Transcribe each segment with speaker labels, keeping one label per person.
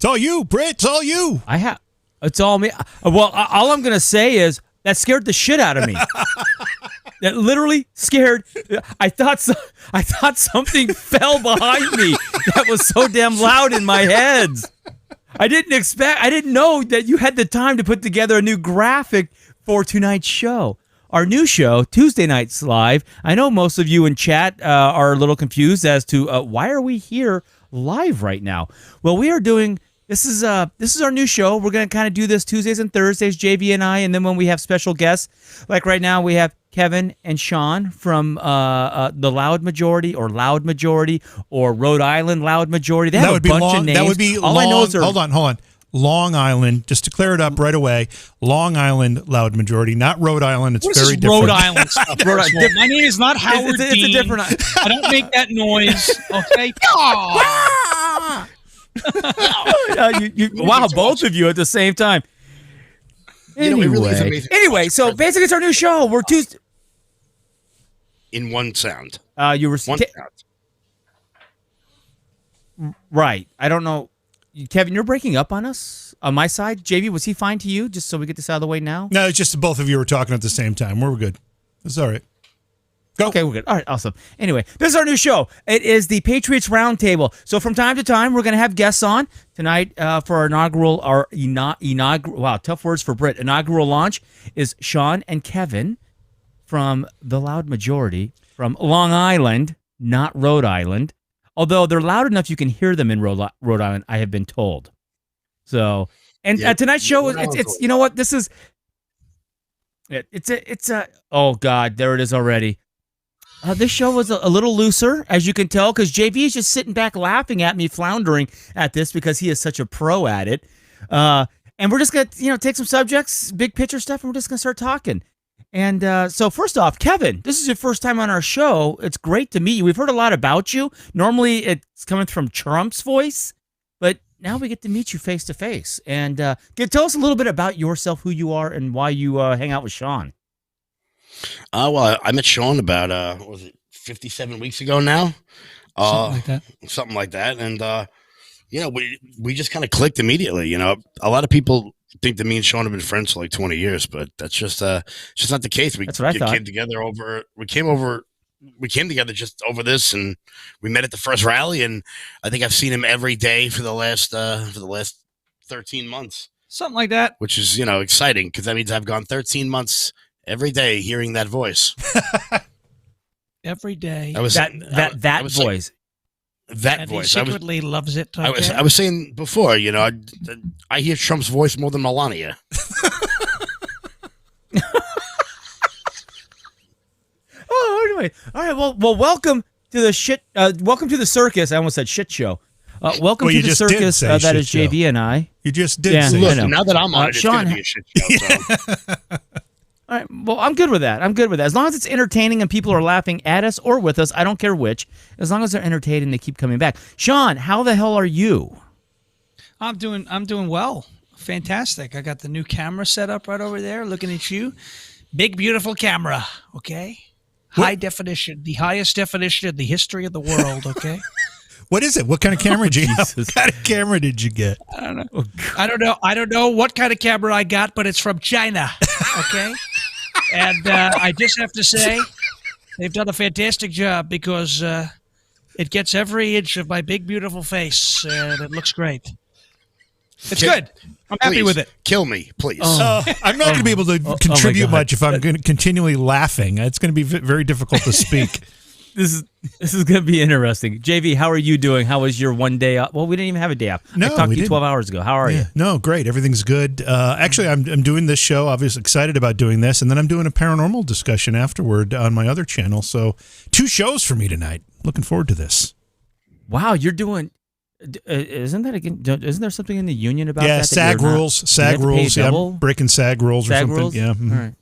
Speaker 1: all you, Britt. It's all you.
Speaker 2: It's all me. Well, all I'm going to say is that scared the shit out of me. That literally scared. I thought something fell behind me. That was so damn loud in my head. I didn't know that you had the time to put together a new graphic for tonight's show. Our new show, Tuesday Nights Live. I know most of you in chat are a little confused as to why are we here live right now. Well, we are doing. This is our new show. We're going to kind of do this Tuesdays and Thursdays, JV and I, and then when we have special guests, like right now we have Kevin and Sean from the Loud Majority or Rhode Island Loud Majority. They have a bunch of names.
Speaker 1: That would be
Speaker 2: all
Speaker 1: long,
Speaker 2: I know is
Speaker 1: hold on. Long Island, just to clear it up right away, Long Island Loud Majority, not Rhode Island. It's very different.
Speaker 3: Rhode Island stuff? My name is not Howard Dean.
Speaker 2: It's a different.
Speaker 3: I don't make that noise, okay?
Speaker 2: Wow, both of you at the same time. Anyway, so basically it's our new show. We're Tuesday.
Speaker 4: In one sound.
Speaker 2: You were
Speaker 4: one sound.
Speaker 2: Right. I don't know. Kevin, you're breaking up on us. On my side, JV, was he fine to you? Just so we get this out of the way now.
Speaker 1: No, it's just both of you were talking at the same time. We're good. It's all right. Go.
Speaker 2: Okay, we're good. All right, awesome. Anyway, this is our new show. It is the Patriots Roundtable. So from time to time, we're going to have guests on. Tonight, for our inaugural wow, tough words for Brit. Inaugural launch is Sean and Kevin from the Loud Majority from Long Island, not Rhode Island. Although they're loud enough you can hear them in Rhode Island, I have been told. So, and tonight's show, it's you know what, this is, it's a, oh God, there it is already. This show was a little looser, as you can tell, because JV is just sitting back laughing at me, floundering at this because he is such a pro at it. And we're just going to, take some subjects, big picture stuff, and we're just going to start talking. And so first off, Kevin, this is your first time on our show. It's great to meet you. We've heard a lot about you. Normally it's coming from Trump's voice, but now we get to meet you face to face. And tell us a little bit about yourself, who you are, and why you hang out with Sean.
Speaker 4: Well, I met Sean about, 57 weeks ago now? Something like that. And, we just kind of clicked immediately. A lot of people think that me and Sean have been friends for like 20 years, but that's just not the case.
Speaker 2: That's what I thought.
Speaker 4: Came together we came together just over this, and we met at the first rally, and I think I've seen him every day for the last 13 months.
Speaker 3: Something like that.
Speaker 4: Which is, exciting, because that means I've gone 13 months every day hearing that voice.
Speaker 3: Every day.
Speaker 4: That voice.
Speaker 3: And he secretly loves it. Okay?
Speaker 4: I was saying before, I hear Trump's voice more than Melania.
Speaker 2: Anyway, all right. Well, welcome to the welcome to the circus. I almost said shit show. Welcome to the circus that is
Speaker 1: show.
Speaker 2: JV and I.
Speaker 1: You just did.
Speaker 2: Yeah,
Speaker 4: Look, now that I'm on it, it's
Speaker 2: Sean,
Speaker 4: going to be a shit show. So.
Speaker 2: All right. Well, I'm good with that. As long as it's entertaining and people are laughing at us or with us, I don't care which. As long as they're entertained and they keep coming back. Sean, how the hell are you?
Speaker 3: I'm doing well. Fantastic. I got the new camera set up right over there, looking at you. Big, beautiful camera. Okay. High definition, the highest definition in the history of the world. Okay.
Speaker 1: What is it? What kind of camera did you have? What kind of camera did you get?
Speaker 3: I don't know. I don't know what kind of camera I got, but it's from China. Okay. And I just have to say, they've done a fantastic job, because it gets every inch of my big, beautiful face, and it looks great. It's good. I'm happy with it.
Speaker 4: Kill me, please.
Speaker 1: I'm not going to be able to contribute much if I'm continually laughing. It's going to be very difficult to speak.
Speaker 2: This is going to be interesting. JV, how are you doing? How was your one day off? Well, we didn't even have a day off.
Speaker 1: No,
Speaker 2: I talked to you 12 hours ago. How are you?
Speaker 1: No, great. Everything's good. Actually, I'm doing this show. Obviously excited about doing this. And then I'm doing a paranormal discussion afterward on my other channel. So 2 shows for me tonight. Looking forward to this.
Speaker 2: Wow, you're doing... Isn't there something in the union about that?
Speaker 1: Yeah, SAG rules. SAG rules. Yeah, I'm breaking SAG rules or something.
Speaker 2: Rules?
Speaker 1: Yeah. Mm-hmm.
Speaker 2: All right.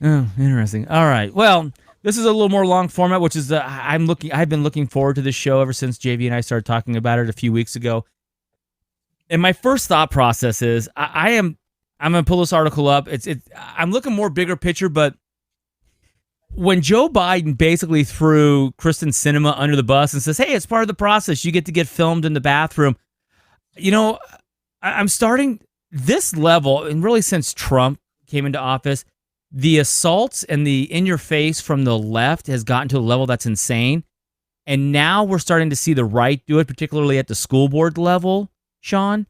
Speaker 2: Oh, interesting. All right. Well, this is a little more long format, which is I've been looking forward to this show ever since JV and I started talking about it a few weeks ago. And my first thought process is I'm gonna pull this article up. I'm looking more bigger picture, but when Joe Biden basically threw Kristen Sinema under the bus and says, "Hey, it's part of the process. You get to get filmed in the bathroom," I'm starting this level, and really since Trump came into office, the assaults and the in your face from the left has gotten to a level that's insane. And now we're starting to see the right do it, particularly at the school board level, Sean.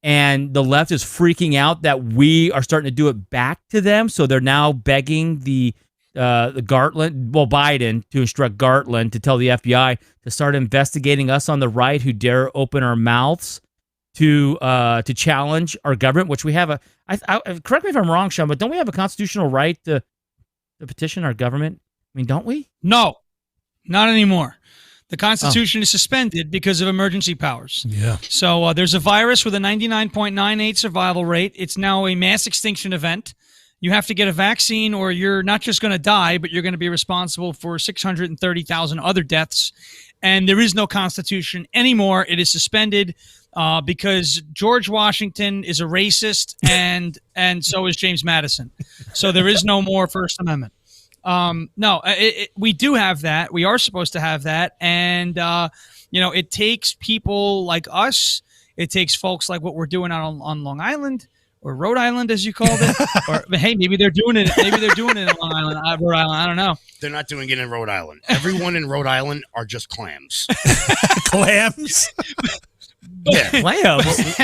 Speaker 2: And the left is freaking out that we are starting to do it back to them. So they're now begging the Biden to instruct Gartland to tell the FBI to start investigating us on the right who dare open our mouths to challenge our government, which we have correct me if I'm wrong, Sean, but don't we have a constitutional right to petition our government? I mean, don't we?
Speaker 3: No, not anymore. The Constitution is suspended because of emergency powers.
Speaker 1: Yeah.
Speaker 3: So there's a virus with a 99.98 survival rate. It's now a mass extinction event. You have to get a vaccine or you're not just going to die, but you're going to be responsible for 630,000 other deaths. And there is no Constitution anymore. It is suspended because George Washington is a racist and so is James Madison. So there is no more First Amendment. We do have that. We are supposed to have that. And, it takes people like us. It takes folks like what we're doing on Long Island or Rhode Island, as you called it. Or, hey, maybe they're doing it. Maybe they're doing it in Long Island, Rhode Island. I don't know.
Speaker 4: They're not doing it in Rhode Island. Everyone in Rhode Island are just clams.
Speaker 1: Clams?
Speaker 4: Yeah.
Speaker 2: Clams?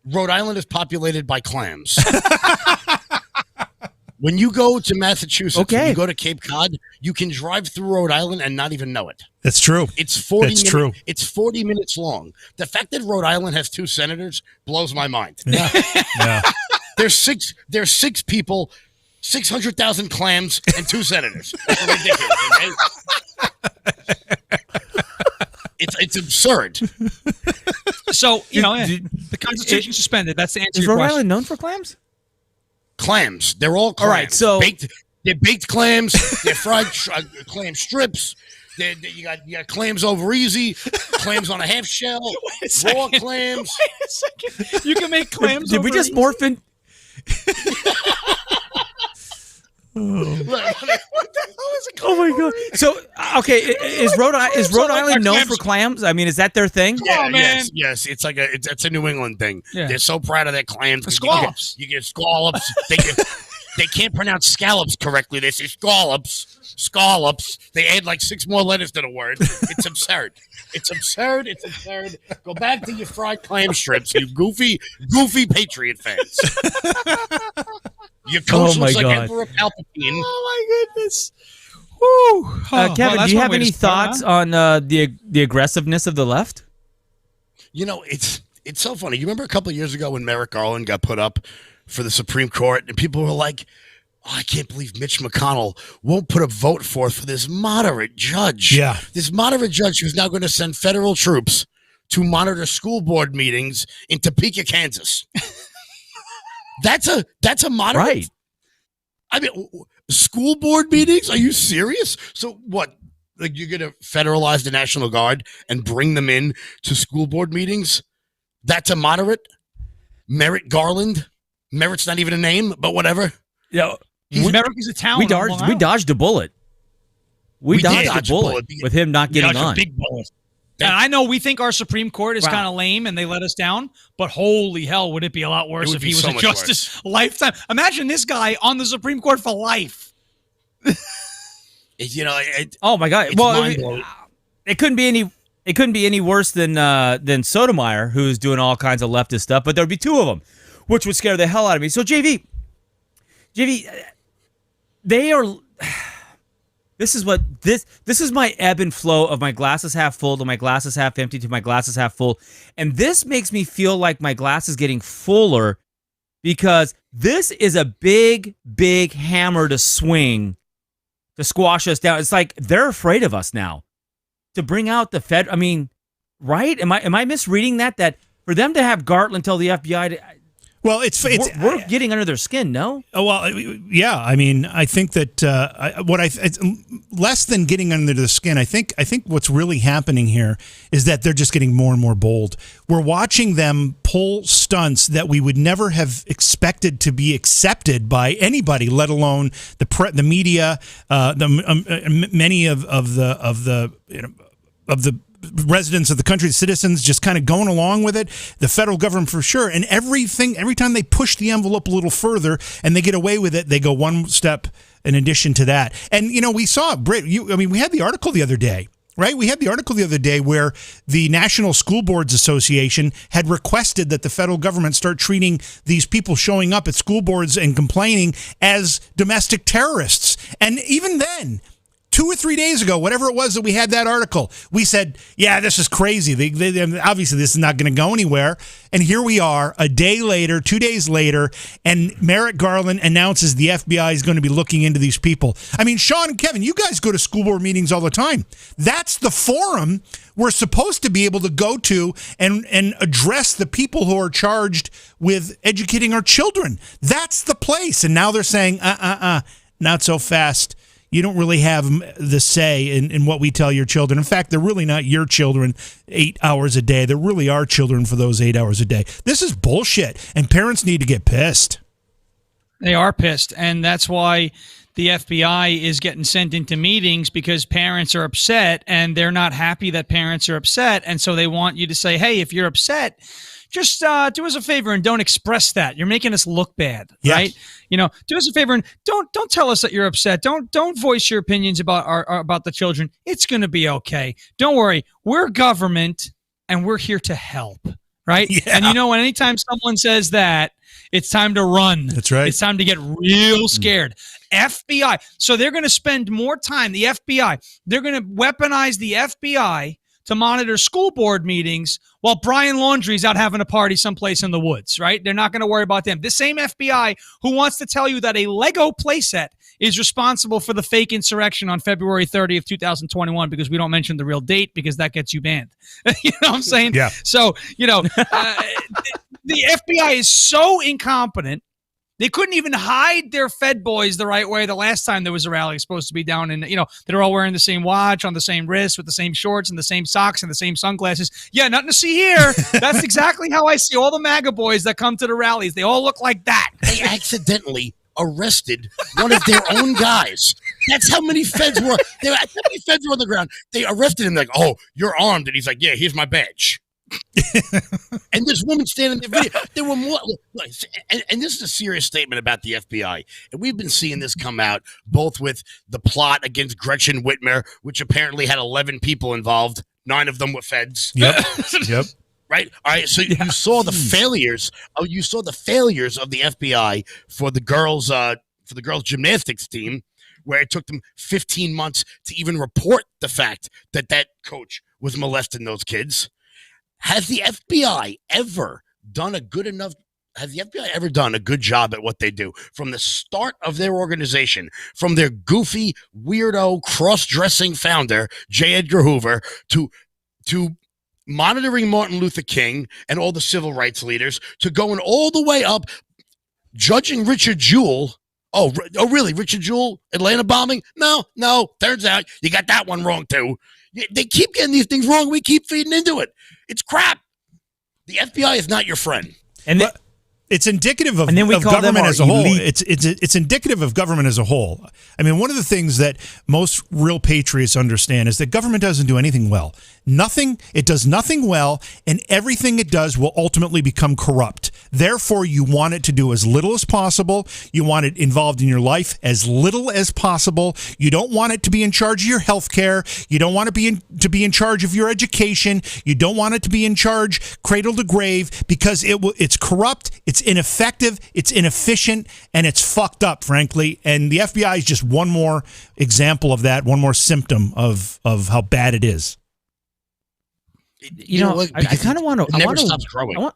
Speaker 4: Rhode Island is populated by clams. When you go to Massachusetts, when you go to Cape Cod, you can drive through Rhode Island and not even know it.
Speaker 1: That's true.
Speaker 4: It's 40
Speaker 1: That's true.
Speaker 4: It's 40 minutes long. The fact that Rhode Island has 2 senators blows my mind.
Speaker 1: Yeah. Yeah.
Speaker 4: There's six people, 600,000 clams, and 2 senators. That's ridiculous. Okay? It's absurd.
Speaker 3: So, the Constitution suspended. That's the answer to
Speaker 2: Is
Speaker 3: your
Speaker 2: Rhode
Speaker 3: question.
Speaker 2: Island known for clams?
Speaker 4: Clams. They're all clams.
Speaker 2: All right, so
Speaker 4: they're baked clams. They're fried clam strips. You got clams over easy. Clams on a half shell. Raw clams.
Speaker 3: Wait a second. You can make clams.
Speaker 2: Did we just
Speaker 3: easy?
Speaker 2: morph in?
Speaker 4: What the hell is it?
Speaker 2: Oh my god! So is Rhode Island known for clams? I mean, is that their thing?
Speaker 4: Yeah,
Speaker 3: man.
Speaker 4: yes. It's like it's a New England thing.
Speaker 3: Yeah.
Speaker 4: They're so proud of their clams.
Speaker 3: Scallops.
Speaker 4: You get scallops. They can't pronounce scallops correctly. They say scallops. Scallops. They add like 6 more letters to the word. It's absurd. It's absurd. It's absurd. Go back to your fried clam strips, you goofy Patriot fans. Your coach looks like Emperor Palpatine.
Speaker 3: Oh my goodness. Woo.
Speaker 2: Kevin, do you have any thoughts on the aggressiveness of the left?
Speaker 4: It's so funny. You remember a couple of years ago when Merrick Garland got put up for the Supreme Court, and people were like, "Oh, I can't believe Mitch McConnell won't put a vote forth for this moderate judge."
Speaker 1: Yeah.
Speaker 4: This moderate judge who's now going to send federal troops to monitor school board meetings in Topeka, Kansas. That's a moderate.
Speaker 2: Right.
Speaker 4: I mean, school board meetings? Are you serious? So what? Like you're going to federalize the National Guard and bring them in to school board meetings? That's a moderate? Merrick Garland? Merritt's not even a name, but whatever.
Speaker 2: Yeah.
Speaker 3: Merrick is a town.
Speaker 2: We dodged a bullet. We dodged a bullet with him not getting on.
Speaker 4: A big bullet.
Speaker 3: And I know we think our Supreme Court is kind of lame and they let us down, but holy hell, would it be a lot worse if he was a justice lifetime? Imagine this guy on the Supreme Court for life.
Speaker 2: Oh my God! Well, it couldn't be any. It couldn't be any worse than Sotomayor, who's doing all kinds of leftist stuff. But there'd be 2 of them, which would scare the hell out of me. So JV, they are. This is my ebb and flow of my glass is half full to my glass is half empty to my glass is half full. And this makes me feel like my glass is getting fuller because this is a big, big hammer to swing to squash us down. It's like they're afraid of us now to bring out the Fed. I mean, right? Am I misreading that? That for them to have Gartland tell the FBI to,
Speaker 1: well,
Speaker 2: we're getting under their skin, no?
Speaker 1: Well, yeah. I mean, I think that it's less than getting under the skin. I think what's really happening here is that they're just getting more and more bold. We're watching them pull stunts that we would never have expected to be accepted by anybody, let alone the media, many of the residents of the country, the citizens, just kind of going along with it. The federal government for sure. And every time they push the envelope a little further and they get away with it, they go one step in addition to that. And, we saw, we had the article the other day. Right? We had the article the other day where the National School Boards Association had requested that the federal government start treating these people showing up at school boards and complaining as domestic terrorists. And even then, 2 or 3 days ago, whatever it was that we had that article, we said, yeah, this is crazy. Obviously, this is not going to go anywhere. And here we are, a day later, 2 days later, and Merrick Garland announces the FBI is going to be looking into these people. I mean, Sean and Kevin, you guys go to school board meetings all the time. That's the forum we're supposed to be able to go to and address the people who are charged with educating our children. That's the place. And now they're saying, not so fast. You don't really have the say in what we tell your children. In fact, they're really not your children 8 hours a day. They really are children for those 8 hours a day. This is bullshit, and parents need to get pissed.
Speaker 3: They are pissed, and that's why the FBI is getting sent into meetings, because parents are upset, and they're not happy that parents are upset, and so they want you to say, hey, if you're upset, just do us a favor and don't express that. You're making us look bad, right? Do us a favor and don't tell us that you're upset. Don't voice your opinions about the children. It's going to be okay. Don't worry. We're government and we're here to help, right? Yeah. And anytime someone says that, it's time to run.
Speaker 1: That's right.
Speaker 3: It's time to get real scared. FBI. So they're going to spend more time. The FBI. They're going to weaponize the FBI to monitor school board meetings while Brian Laundrie's out having a party someplace in the woods, right? They're not going to worry about them. The same FBI who wants to tell you that a Lego playset is responsible for the fake insurrection on February 30th, 2021, because we don't mention the real date because that gets you banned. You know what I'm saying?
Speaker 1: Yeah.
Speaker 3: So, the FBI is so incompetent. They couldn't even hide their Fed boys the right way the last time there was a rally supposed to be down in, they're all wearing the same watch on the same wrist with the same shorts and the same socks and the same sunglasses. Yeah, nothing to see here. That's exactly how I see all the MAGA boys that come to the rallies. They all look like that.
Speaker 4: They accidentally arrested one of their own guys. That's how many feds were. How many feds were on the ground? They arrested him like, oh, you're armed. And he's like, yeah, here's my badge. And this woman standing in the video, there were more, and this is a serious statement about the FBI, and we've been seeing this come out both with the plot against Gretchen Whitmer, which apparently had 11 people involved, 9 of them were feds.
Speaker 1: Yep.
Speaker 4: Right. All right. So you saw the failures. Oh, you saw the failures of the FBI for the girls' gymnastics team, where it took them 15 months to even report the fact that coach was molesting those kids. Has the FBI ever done a good job at what they do from the start of their organization, from their goofy, weirdo, cross-dressing founder, J. Edgar Hoover, to monitoring Martin Luther King and all the civil rights leaders, to going all the way up, judging Richard Jewell? Oh, really? Richard Jewell, Atlanta bombing? No. Turns out you got that one wrong, too. They keep getting these things wrong. We keep feeding into it. It's crap. The FBI is not your friend.
Speaker 1: And it's indicative of government as a whole. It's indicative of government as a whole. I mean, one of the things that most real patriots understand is that government doesn't do anything well. It does nothing well, and everything it does will ultimately become corrupt. Therefore, you want it to do as little as possible. You want it involved in your life as little as possible. You don't want it to be in charge of your health care. You don't want it to be in charge of your education. You don't want it to be in charge cradle to grave, because it's corrupt, it's ineffective, it's inefficient, and it's fucked up, frankly. And the FBI is just one more example of that, one more symptom of how bad it is.
Speaker 2: I kind of want to.
Speaker 4: It never stops growing.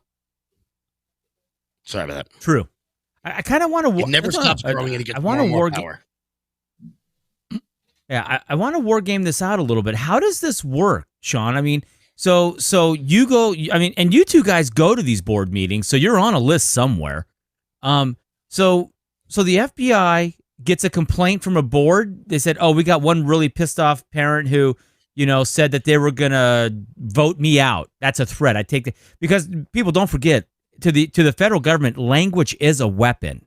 Speaker 4: Sorry about that.
Speaker 2: True. I kind of want to.
Speaker 4: It never stops growing, and it gets more and more power.
Speaker 2: Yeah, I want to war game this out a little bit. How does this work, Sean? I mean, so you go. I mean, and you two guys go to these board meetings, so you're on a list somewhere. So the FBI gets a complaint from a board. They said, "Oh, we got one really pissed off parent who." Said that they were gonna vote me out. That's a threat. I take because people don't forget, to the federal government, language is a weapon.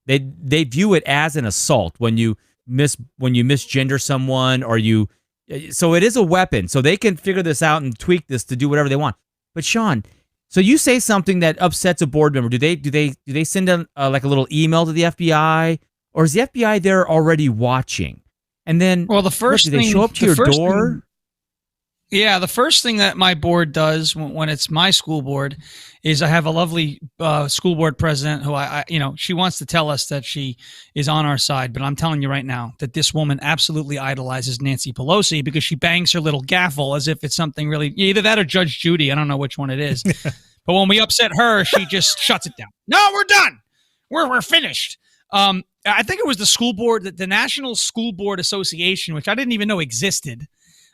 Speaker 2: They view it as an assault when you misgender someone, or you So it is a weapon. So they can figure this out and tweak this to do whatever they want. But Sean, so you say something that upsets a board member. Do they send like a little email to the FBI, or is the FBI there already watching? And then,
Speaker 3: well, the first
Speaker 2: do
Speaker 3: thing,
Speaker 2: they show up to your door?
Speaker 3: Yeah, the first thing that my board does when it's my school board is I have a lovely school board president who I she wants to tell us that she is on our side, but I'm telling you right now that this woman absolutely idolizes Nancy Pelosi because she bangs her little gavel as if it's something really, either that or Judge Judy. I don't know which one it is. But when we upset her, she just shuts it down. No, we're done. We're finished. I think it was the school board, the National School Board Association, which I didn't even know existed.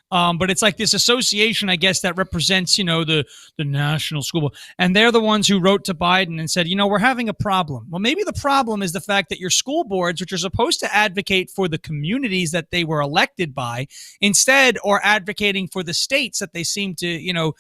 Speaker 3: But it's like this association, I guess, that represents, the National School Board. And they're the ones who wrote to Biden and said, we're having a problem. Well, maybe the problem is the fact that your school boards, which are supposed to advocate for the communities that they were elected by, instead are advocating for the states that they seem to,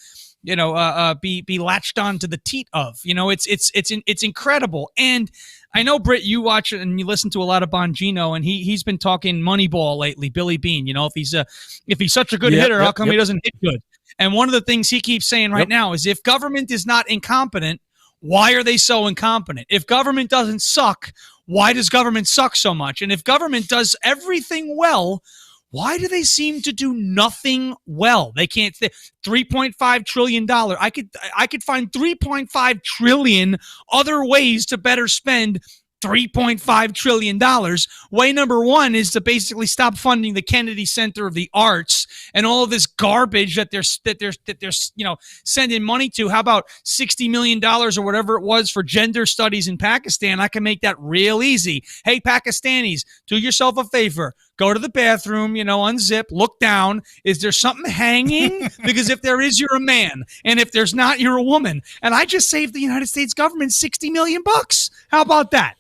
Speaker 3: be latched on to the teat of. It's incredible. And I know, Britt, you watch it and you listen to a lot of Bongino, and he's been talking Moneyball lately, Billy Bean. If he's such a good hitter, how come he doesn't hit good? And one of the things he keeps saying right now is, if government is not incompetent, why are they so incompetent? If government doesn't suck, why does government suck so much? And if government does everything well, why do they seem to do nothing well? They can't. $3.5 trillion. I could find 3.5 trillion other ways to better spend $3.5 trillion. Way number one is to basically stop funding the Kennedy Center of the Arts and all of this garbage that they're sending money to. How about $60 million or whatever it was for gender studies in Pakistan? I can make that real easy. Hey, Pakistanis, do yourself a favor. Go to the bathroom, unzip, look down. Is there something hanging? Because if there is, you're a man. And if there's not, you're a woman. And I just saved the United States government $60 million. How about that?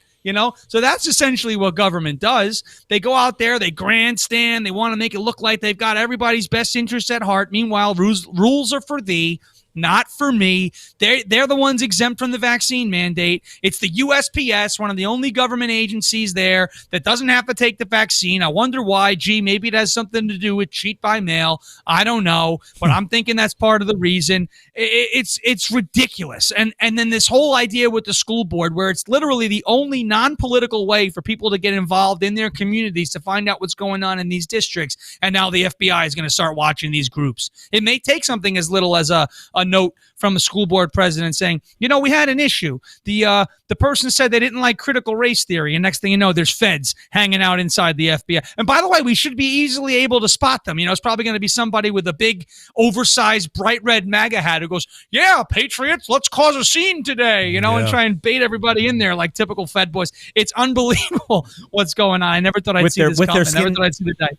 Speaker 3: So that's essentially what government does. They go out there, they grandstand, they want to make it look like they've got everybody's best interests at heart. Meanwhile, rules are for thee, not for me. They're the ones exempt from the vaccine mandate. It's the USPS, one of the only government agencies there that doesn't have to take the vaccine. I wonder why. Gee, maybe it has something to do with cheat by mail. I don't know, but I'm thinking that's part of the reason. It's ridiculous. And then this whole idea with the school board, where it's literally the only non-political way for people to get involved in their communities to find out what's going on in these districts. And now the FBI is going to start watching these groups. It may take something as little as a note from a school board president saying, we had an issue. The person said they didn't like critical race theory, and next thing you know, there's feds hanging out inside the FBI. And by the way, we should be easily able to spot them. It's probably going to be somebody with a big, oversized, bright red MAGA hat who goes, "Yeah, Patriots, let's cause a scene today," and try and bait everybody in there like typical Fed boys. It's unbelievable what's going on. I never thought I'd see this coming. I never thought I'd see the day.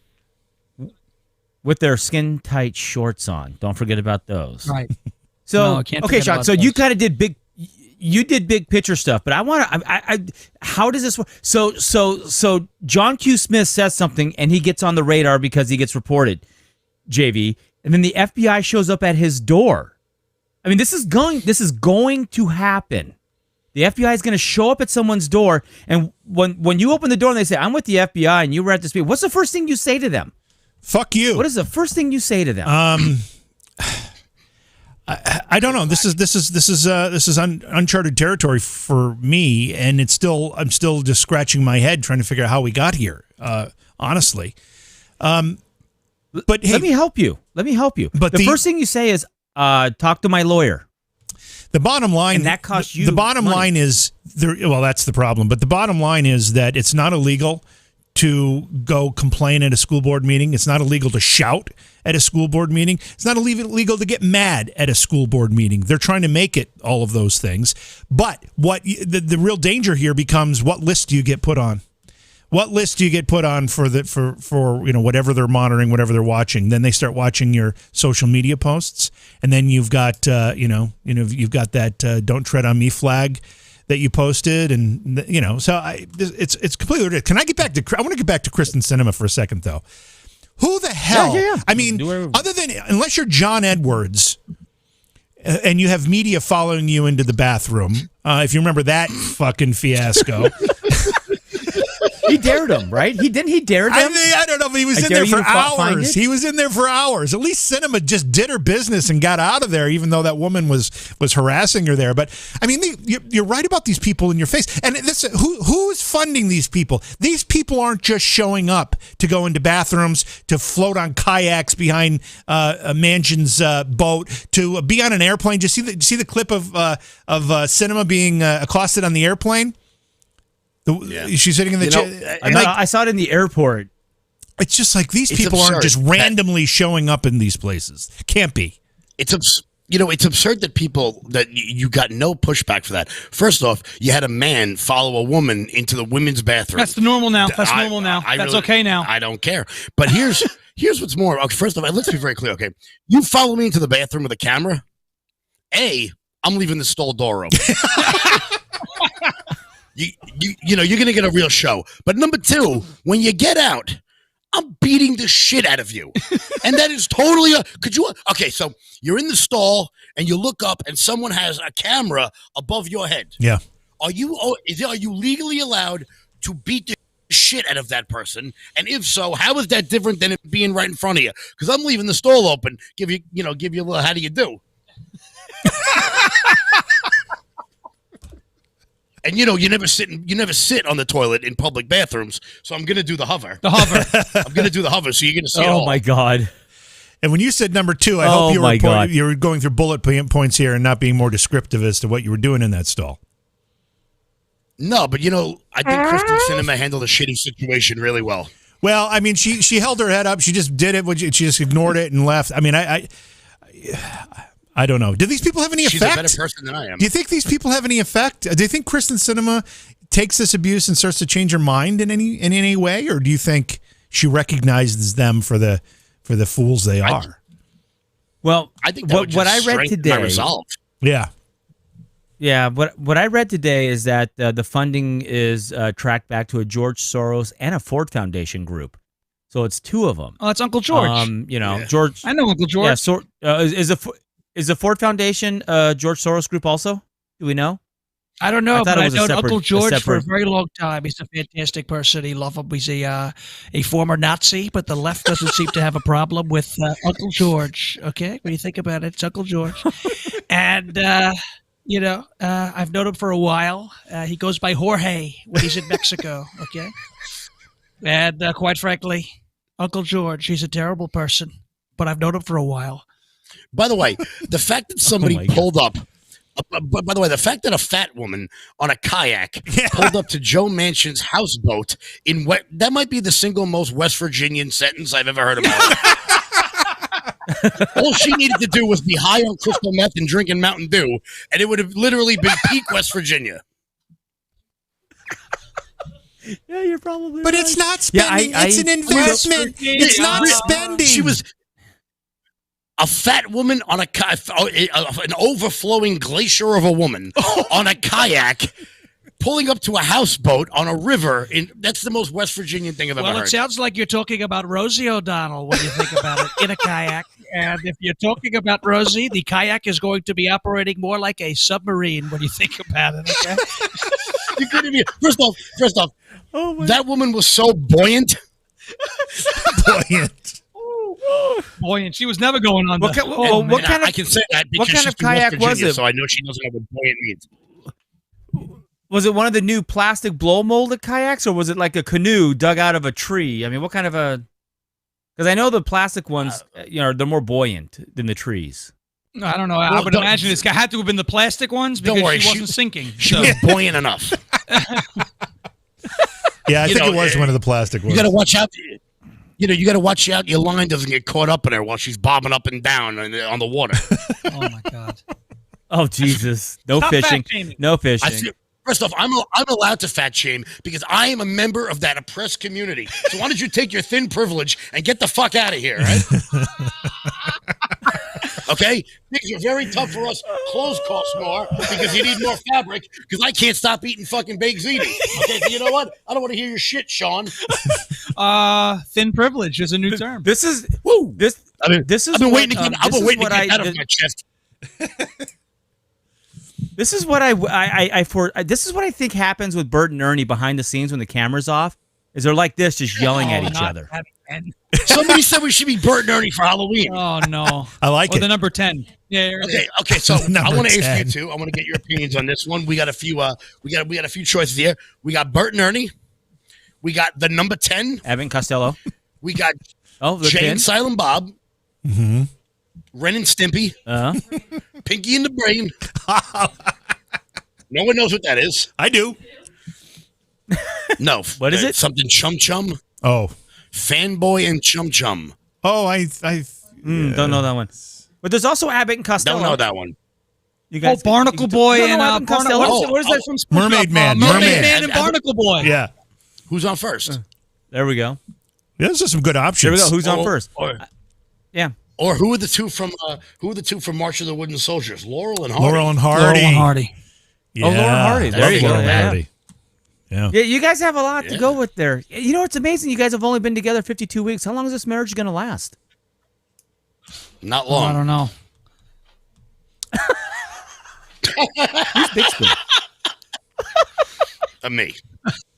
Speaker 2: With their skin tight shorts on. Don't forget about those.
Speaker 3: Right.
Speaker 2: So, okay, Sean, so you kind of did big picture stuff, but I want to, how does this work? So John Q. Smith says something and he gets on the radar because he gets reported, JV, and then the FBI shows up at his door. I mean, this is going to happen. The FBI is going to show up at someone's door, and when you open the door and they say, "I'm with the FBI," and you were at this meeting, what's the first thing you say to them?
Speaker 1: Fuck you.
Speaker 2: What is the first thing you say to them?
Speaker 1: I don't know. This is uncharted territory for me, and I'm still just scratching my head trying to figure out how we got here. Honestly, but hey,
Speaker 2: let me help you. But the first thing you say is, "Talk to my lawyer."
Speaker 1: The bottom line,
Speaker 2: and that costs you.
Speaker 1: The bottom line is there. Well, that's the problem. But the bottom line is that it's not illegal to go complain at a school board meeting. It's not illegal to shout at a school board meeting. It's not illegal to get mad at a school board meeting. They're trying to make it all of those things. But what the real danger here becomes, what list do you get put on? What list do you get put on for whatever they're monitoring, whatever they're watching? Then they start watching your social media posts, and then you've got you've got that "Don't Tread on Me" flag that you posted, and so it's completely ridiculous. Can I get back to? I want to get back to Kristen Sinema for a second, though. Who the hell?
Speaker 2: Yeah.
Speaker 1: I mean, other than unless you're John Edwards, and you have media following you into the bathroom, if you remember that fucking fiasco.
Speaker 2: He dared him, right? He dared them.
Speaker 1: I don't know, but he was in there for hours. He was in there for hours. At least Cinema just did her business and got out of there, even though that woman was harassing her there. But I mean, you're right about these people in your face. And who's funding these people? These people aren't just showing up to go into bathrooms, to float on kayaks behind a Manchin's boat, to be on an airplane. Just see the clip of Cinema being accosted on the airplane. She's sitting in the chair.
Speaker 2: I saw it in the airport.
Speaker 1: It's just like these people aren't just randomly showing up in these places. Can't be.
Speaker 4: It's absurd that you got no pushback for that. First off, you had a man follow a woman into the women's bathroom.
Speaker 3: That's normal now. That's normal now. That's okay now.
Speaker 4: I don't care. But here's what's more. Okay, first off, let's be very clear. Okay, you follow me into the bathroom with a camera. I'm leaving the stall door open. You're going to get a real show. But number two, when you get out, I'm beating the shit out of you. And that is totally okay, so you're in the stall and you look up and someone has a camera above your head.
Speaker 1: Yeah.
Speaker 4: Are you legally allowed to beat the shit out of that person? And if so, how is that different than it being right in front of you? Because I'm leaving the stall open, give you a little how do you do? And you never sit on the toilet in public bathrooms, so I'm gonna do the hover. I'm gonna do the hover, so you're gonna see it all.
Speaker 2: Oh my God!
Speaker 1: And when you said number two, I hope you were going through bullet points here and not being more descriptive as to what you were doing in that stall.
Speaker 4: No, but I think Kristen Cinema handled a shitty situation really well.
Speaker 1: Well, I mean, she held her head up. She just did it. She just ignored it and left. I mean, I don't know. Do these people have any effect?
Speaker 4: She's a better person than I am.
Speaker 1: Do you think these people have any effect? Do you think Kristen Cinema takes this abuse and starts to change her mind in any way, or do you think she recognizes them for the fools they are?
Speaker 2: Well,
Speaker 4: I think that what I read today. My resolve.
Speaker 1: Yeah.
Speaker 2: Yeah, what I read today is that the funding is tracked back to a George Soros and a Ford Foundation group. So it's two of them.
Speaker 3: Oh, it's Uncle George.
Speaker 2: George.
Speaker 3: I know Uncle George.
Speaker 2: Yeah, is the Ford Foundation George Soros group also? Do we know?
Speaker 3: I don't know, but I know Uncle George for a very long time. He's a fantastic person. He love him. He's a former Nazi, but the left doesn't seem to have a problem with Uncle George. Okay, when you think about it, it's Uncle George, and I've known him for a while. He goes by Jorge when he's in Mexico. Okay, and quite frankly, Uncle George, he's a terrible person, but I've known him for a while.
Speaker 4: By the way, the fact that somebody pulled up, by the way, the fact that a fat woman on a kayak pulled up to Joe Manchin's houseboat that might be the single most West Virginian sentence I've ever heard of. All she needed to do was be high on crystal meth and drinking Mountain Dew, and it would have literally been peak West Virginia.
Speaker 2: Yeah, you're probably
Speaker 1: But
Speaker 2: right.
Speaker 1: It's not spending. It's an investment. It's not spending.
Speaker 4: She was a fat woman on an overflowing glacier of a woman on a kayak, pulling up to a houseboat on a river. That's the most West Virginian thing I've ever heard.
Speaker 3: Well, it sounds like you're talking about Rosie O'Donnell when you think about it, in a kayak. And if you're talking about Rosie, the kayak is going to be operating more like a submarine when you think about it. Okay?
Speaker 4: You couldn't even. First off, that woman was so buoyant.
Speaker 3: Buoyant. She was never going on.
Speaker 2: What kind of?
Speaker 4: I can say that because she's from
Speaker 2: kayak
Speaker 4: West Virginia,
Speaker 2: was it?
Speaker 4: so I know she doesn't know what buoyant means.
Speaker 2: Was it one of the new plastic blow molded kayaks, or was it like a canoe dug out of a tree? I mean, what kind of a? Because I know the plastic ones, they're more buoyant than the trees.
Speaker 3: I don't know. I would imagine it's had to have been the plastic ones because she wasn't sinking.
Speaker 4: She was buoyant enough.
Speaker 1: Yeah, I think it was one of the plastic ones.
Speaker 4: You got to watch out. You got to watch out your line doesn't get caught up in her while she's bobbing up and down on the water.
Speaker 3: Oh my God.
Speaker 2: Oh Jesus! No
Speaker 3: Stop
Speaker 2: fishing.
Speaker 3: fat-shaming.
Speaker 2: No fishing.
Speaker 4: First off, I'm allowed to fat shame because I am a member of that oppressed community. So why don't you take your thin privilege and get the fuck out of here, right? Okay? Things are very tough for us. Clothes cost more because you need more fabric because I can't stop eating fucking baked ziti. Okay, so you know what? I don't want to hear your shit, Sean.
Speaker 3: Thin privilege is a new term.
Speaker 2: This is
Speaker 4: I've been waiting to get out of my chest.
Speaker 2: This is what I think happens with Bert and Ernie behind the scenes when the camera's off. is they're like this, just yelling at each
Speaker 3: not
Speaker 2: other.
Speaker 3: having 10.
Speaker 4: Somebody said we should be Bert and Ernie for Halloween.
Speaker 3: Oh no,
Speaker 1: I like
Speaker 3: or
Speaker 1: it.
Speaker 3: the number 10. Yeah.
Speaker 4: Okay. So I
Speaker 1: Number
Speaker 4: want to ask
Speaker 1: 10.
Speaker 4: you too. I want to get your opinions on this one. We got a few. We got a few choices here. We got Bert and Ernie. We got the number 10.
Speaker 2: Abbott Costello.
Speaker 4: We got
Speaker 2: The
Speaker 4: Jay
Speaker 2: 10.
Speaker 4: and Silent Bob.
Speaker 1: Mm-hmm.
Speaker 4: Ren and Stimpy. Pinky and the Brain. No one knows what that is.
Speaker 1: I do.
Speaker 2: No. What is it?
Speaker 4: Something Chum Chum.
Speaker 1: Oh.
Speaker 4: Fanboy and Chum Chum.
Speaker 1: Oh, I
Speaker 2: don't know that one. But there's also Abbott and Costello.
Speaker 4: Don't know that one.
Speaker 2: You guys,
Speaker 3: Barnacle Boy and
Speaker 2: Abbott and Costello. What is that from?
Speaker 1: Mermaid Man.
Speaker 3: Mermaid Man and Barnacle Boy.
Speaker 1: Yeah.
Speaker 4: Who's on first?
Speaker 2: There we go.
Speaker 1: Yeah, those are some good options.
Speaker 2: There we go. Who's on first? Yeah.
Speaker 4: Or who are the two from March of the Wooden Soldiers? Laurel and Hardy.
Speaker 1: Laurel and Hardy. Yeah.
Speaker 2: Oh, Laurel and Hardy. There you go.
Speaker 1: Laurel and
Speaker 2: Yeah.
Speaker 1: Hardy. Yeah.
Speaker 2: Yeah, you guys have a lot to go with there. You know, it's amazing. You guys have only been together 52 weeks. How long is this marriage going to last?
Speaker 4: Not long.
Speaker 3: I don't know.
Speaker 2: Who's Big Spoon?
Speaker 4: Me.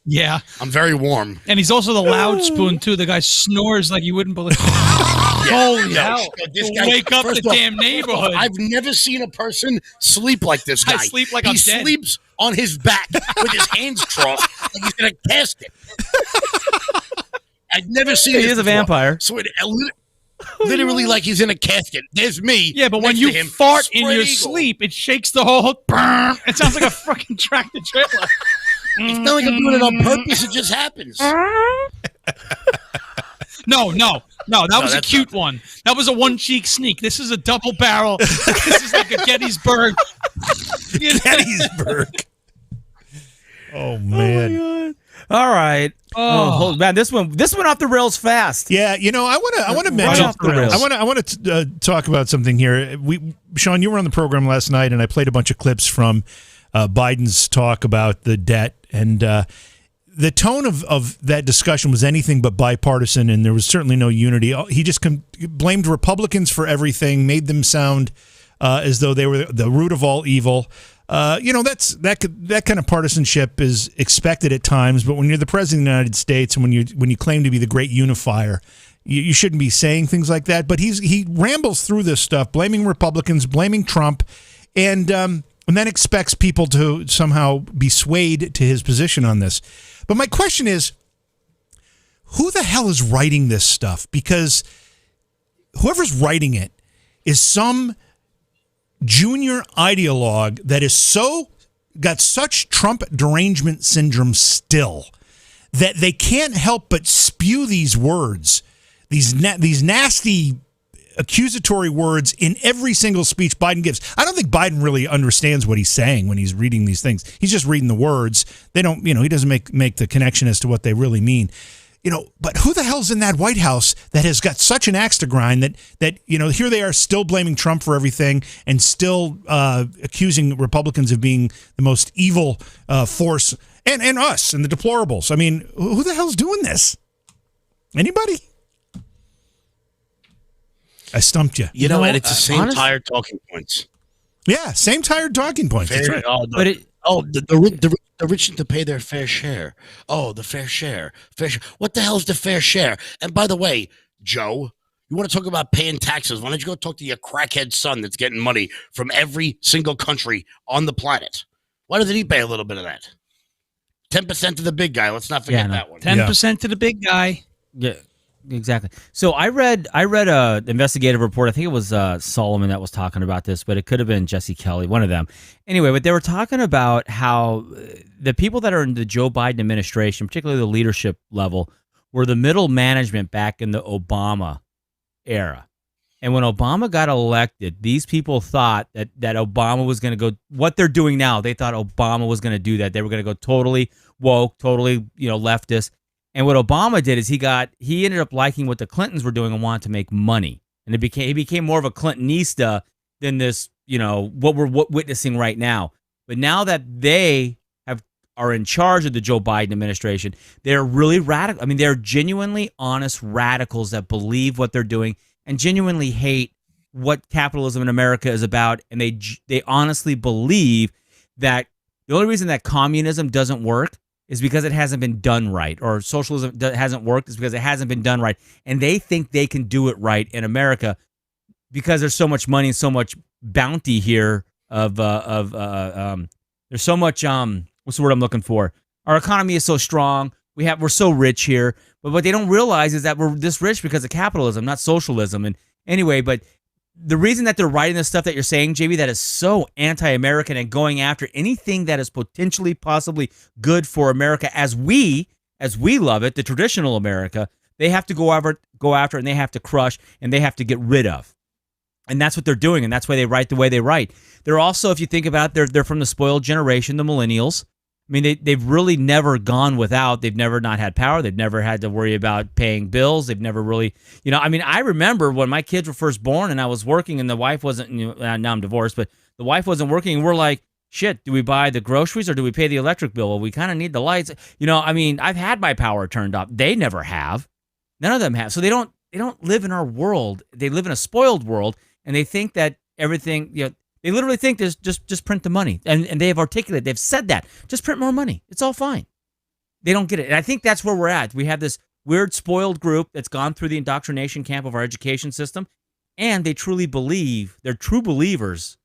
Speaker 3: Yeah.
Speaker 4: I'm very warm.
Speaker 3: And he's also the loud spoon, too. The guy snores like you wouldn't believe. Holy hell.
Speaker 4: This guy,
Speaker 3: Wake up the
Speaker 4: first off,
Speaker 3: damn neighborhood.
Speaker 4: I've never seen a person sleep like this guy.
Speaker 3: I sleep like
Speaker 4: he
Speaker 3: I'm dead.
Speaker 4: sleeps on his back with his hands crossed like he's in a casket. I've never seen
Speaker 2: He
Speaker 4: this
Speaker 2: is a
Speaker 4: before.
Speaker 2: vampire.
Speaker 4: So it literally like he's in a casket. There's me.
Speaker 3: Yeah, but when
Speaker 4: next
Speaker 3: you
Speaker 4: to him,
Speaker 3: fart in
Speaker 4: spread
Speaker 3: your
Speaker 4: eagle.
Speaker 3: sleep, it shakes the whole hook. It sounds like a fucking tractor trailer.
Speaker 4: It's not like I'm doing it on purpose. It just happens.
Speaker 3: No. That was a
Speaker 4: that's
Speaker 3: cute one. That was a one-cheek sneak. This is a double barrel. This is like a Gettysburg.
Speaker 1: Gettysburg. Oh man.
Speaker 2: All right.
Speaker 3: Oh.
Speaker 2: Man, this one off the rails fast.
Speaker 1: Yeah, I want to mention.
Speaker 2: off the rails.
Speaker 1: I want to talk about something here. Sean, you were on the program last night, and I played a bunch of clips from Biden's talk about the debt, and the tone of that discussion was anything but bipartisan, and there was certainly no unity. He just blamed Republicans for everything, made them sound as though they were the root of all evil. That kind of partisanship is expected at times, but when you're the president of the United States and when you claim to be the great unifier, you shouldn't be saying things like that. But he rambles through this stuff, blaming Republicans, blaming Trump, and then expects people to somehow be swayed to his position on this. But my question is, who the hell is writing this stuff? Because whoever's writing it is some junior ideologue that is got such Trump derangement syndrome still that they can't help but spew these words, these nasty accusatory words in every single speech Biden gives. I don't think Biden really understands what he's saying when he's reading these things. He's just reading the words. They don't, he doesn't make the connection as to what they really mean. But who the hell's in that White House that has got such an axe to grind that here they are still blaming Trump for everything and still accusing Republicans of being the most evil force and us and the deplorables. I mean, who the hell's doing this? Anybody? I stumped you.
Speaker 4: And it's the same tired talking points.
Speaker 1: Yeah, same tired talking points. That's right.
Speaker 4: The rich need to pay their fair share. Oh, the fair share. What the hell's the fair share? And by the way, Joe, you want to talk about paying taxes? Why don't you go talk to your crackhead son that's getting money from every single country on the planet? Why doesn't he pay a little bit of that? 10% to the big guy. Let's not forget that one.
Speaker 3: 10% to the big guy.
Speaker 2: Yeah. Exactly. So I read a investigative report. I think it was Solomon that was talking about this, but it could have been Jesse Kelly, one of them. Anyway, but they were talking about how the people that are in the Joe Biden administration, particularly the leadership level, were the middle management back in the Obama era. And when Obama got elected, these people thought that Obama was going to go what they're doing now. They thought Obama was going to do that. They were going to go totally woke, totally leftist. And what Obama did is he ended up liking what the Clintons were doing and wanted to make money. And he became more of a Clintonista than this, what we're witnessing right now. But now that they are in charge of the Joe Biden administration, they're really radical. I mean, they're genuinely honest radicals that believe what they're doing and genuinely hate what capitalism in America is about. And they honestly believe that the only reason that communism doesn't work is because it hasn't been done right, or socialism hasn't worked is because it hasn't been done right. And they think they can do it right in America because there's so much money and so much bounty here there's so much, what's the word I'm looking for? Our economy is so strong. We're so rich here, but what they don't realize is that we're this rich because of capitalism, not socialism. And anyway, but the reason that they're writing this stuff that you're saying, JB, that is so anti-American and going after anything that is potentially, possibly good for America as we love it, the traditional America, they have to go after it, and they have to crush, and they have to get rid of. And that's what they're doing, and that's why they write the way they write. They're also, if you think about it, they're from the spoiled generation, the millennials. I mean, they've really never gone without. They've never not had power. They've never had to worry about paying bills. They've never really, I mean, I remember when my kids were first born and I was working and the wife wasn't, now I'm divorced, but the wife wasn't working, and we're like, shit, do we buy the groceries or do we pay the electric bill? Well, we kind of need the lights. I mean, I've had my power turned off. They never have. None of them have. So they don't live in our world. They live in a spoiled world, and they think that everything, they literally think there's just print the money. And they have articulated, they've said that. Just print more money. It's all fine. They don't get it. And I think that's where we're at. We have this weird spoiled group that's gone through the indoctrination camp of our education system, and they truly believe, they're true believers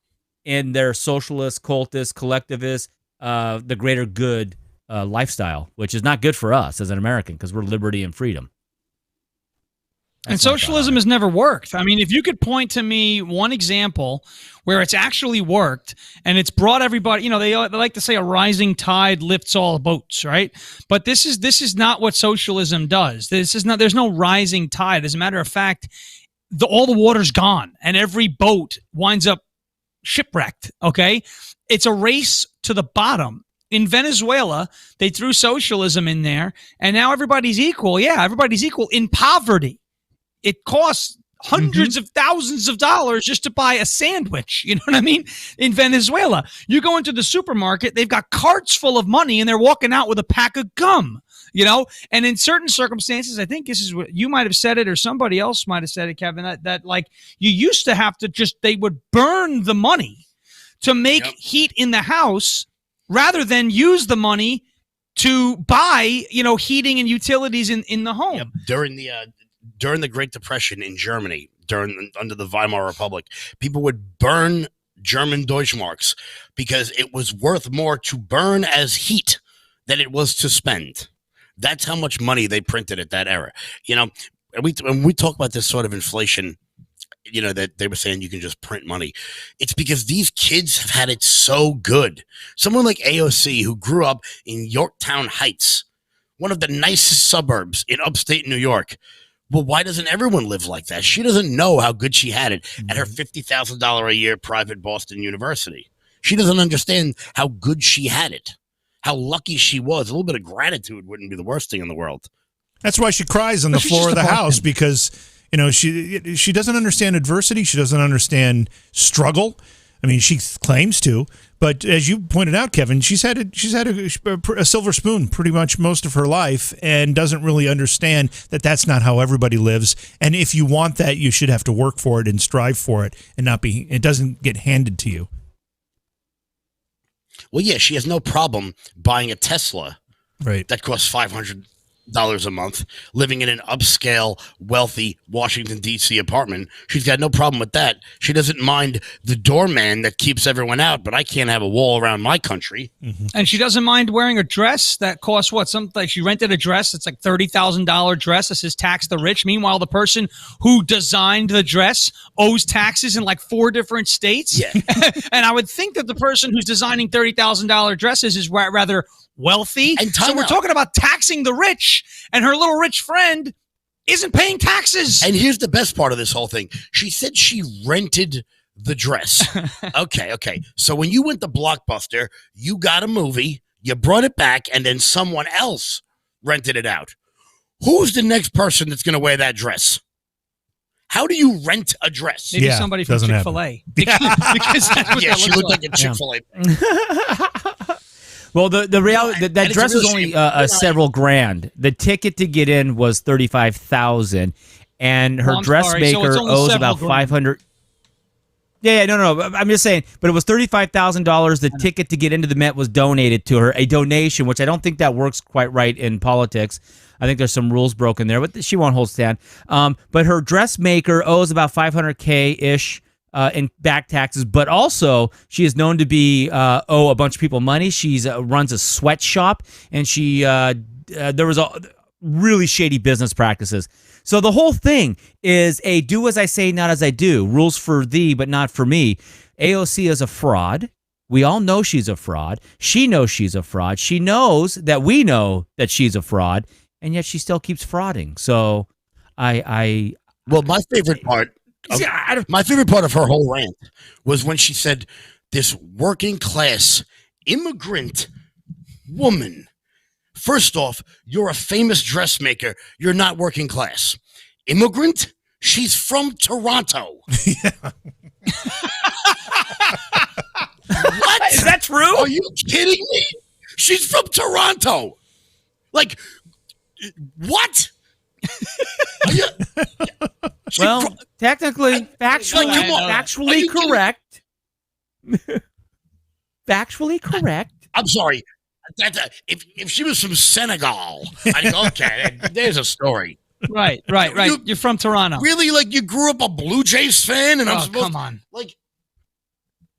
Speaker 2: in their socialist, cultist, collectivist, the greater good lifestyle, which is not good for us as an American because we're liberty and freedom.
Speaker 3: And socialism has never worked. I mean, if you could point to me one example where it's actually worked and it's brought everybody, they like to say a rising tide lifts all boats, right? But this is not what socialism does. There's no rising tide. As a matter of fact, all the water's gone and every boat winds up shipwrecked, okay? It's a race to the bottom. In Venezuela, they threw socialism in there, and now everybody's equal. Yeah, everybody's equal in poverty. It costs hundreds of thousands of dollars just to buy a sandwich. You know what I mean? In Venezuela, you go into the supermarket, they've got carts full of money, and they're walking out with a pack of gum, And in certain circumstances, I think this is what you might have said it, or somebody else might have said it, Kevin, that like you used to have to they would burn the money to make heat in the house rather than use the money to buy, heating and utilities in the home.
Speaker 4: Yep. During the Great Depression in Germany, under the Weimar Republic, people would burn German Deutschmarks because it was worth more to burn as heat than it was to spend. That's how much money they printed at that era. When we talk about this sort of inflation, that they were saying you can just print money. It's because these kids have had it so good. Someone like AOC, who grew up in Yorktown Heights, one of the nicest suburbs in upstate New York. Well, why doesn't everyone live like that? She doesn't know how good she had it at her $50,000 a year private Boston University. She doesn't understand how good she had it, how lucky she was. A little bit of gratitude wouldn't be the worst thing in the world.
Speaker 1: That's why she cries on the floor of the house, because she doesn't understand adversity. She doesn't understand struggle. I mean, she claims to, but as you pointed out, Kevin, she's had a silver spoon pretty much most of her life, and doesn't really understand that that's not how everybody lives. And if you want that, you should have to work for it and strive for it, and it doesn't get handed to you.
Speaker 4: Well, yeah, she has no problem buying a Tesla,
Speaker 1: right?
Speaker 4: That costs $500 a month, living in an upscale, wealthy Washington, D.C. apartment. She's got no problem with that. She doesn't mind the doorman that keeps everyone out, but I can't have a wall around my country.
Speaker 3: Mm-hmm. And she doesn't mind wearing a dress that costs what? She rented a dress that's like $30,000 dress that says tax the rich. Meanwhile, the person who designed the dress owes taxes in like 4 different states.
Speaker 4: Yeah.
Speaker 3: And I would think that the person who's designing $30,000 dresses is rather wealthy.
Speaker 4: And
Speaker 3: so we're talking about taxing the rich, and her little rich friend isn't paying taxes.
Speaker 4: And here's the best part of this whole thing. She said she rented the dress. Okay. So when you went to Blockbuster, you got a movie, you brought it back, and then someone else rented it out. Who's the next person that's going to wear that dress? How do you rent a dress?
Speaker 3: Maybe somebody from Chick-fil-A. Because that's what
Speaker 4: she looked like a Chick-fil-A.
Speaker 2: Well, the reality that dress was only several grand. The ticket to get in was $35,000, and her dressmaker owes about $500. Yeah, no. I'm just saying, but it was $35,000. The ticket to get into the Met was donated to her, a donation, which I don't think that works quite right in politics. I think there's some rules broken there, but she won't hold stand. But her dressmaker owes about $500K-ish in back taxes, but also she is known to be owe a bunch of people money. She's runs a sweatshop, and she there was a really shady business practices. So the whole thing is a do as I say, not as I do. Rules for thee, but not for me. AOC is a fraud. We all know she's a fraud. She knows she's a fraud. She knows that we know that she's a fraud, and yet she still keeps frauding. So
Speaker 4: Well, my favorite part of her whole rant was when she said, this working class immigrant woman. First off, you're a famous dressmaker. You're not working class. Immigrant? She's from Toronto. What?
Speaker 2: Is that true?
Speaker 4: Are you kidding me? She's from Toronto. Like, what?
Speaker 2: Well, technically, factually correct. Factually correct.
Speaker 4: I'm sorry. If she was from Senegal, I'd go, okay, there's a story.
Speaker 3: Right. You're from Toronto.
Speaker 4: Really? Like, you grew up a Blue Jays fan? And I'm supposed
Speaker 3: come on.
Speaker 4: Like,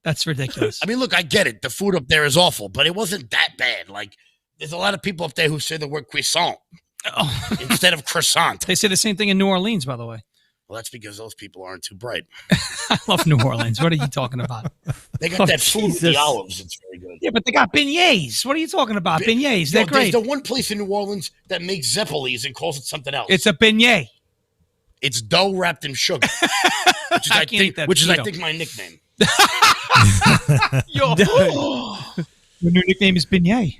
Speaker 3: that's ridiculous.
Speaker 4: I mean, look, I get it. The food up there is awful, but it wasn't that bad. Like, there's a lot of people up there who say the word croissant instead of croissant.
Speaker 3: They say the same thing in New Orleans, by the way.
Speaker 4: Well, that's because those people aren't too bright.
Speaker 3: I love New Orleans. What are you talking about?
Speaker 4: They got that food with the olives. It's very good.
Speaker 3: Yeah, but they got beignets. What are you talking about? Beignets. They're great.
Speaker 4: There's the one place in New Orleans that makes Zeppelis and calls it something else.
Speaker 3: It's a beignet.
Speaker 4: It's dough wrapped in sugar, which is, I think, my nickname.
Speaker 3: Your new nickname is beignet.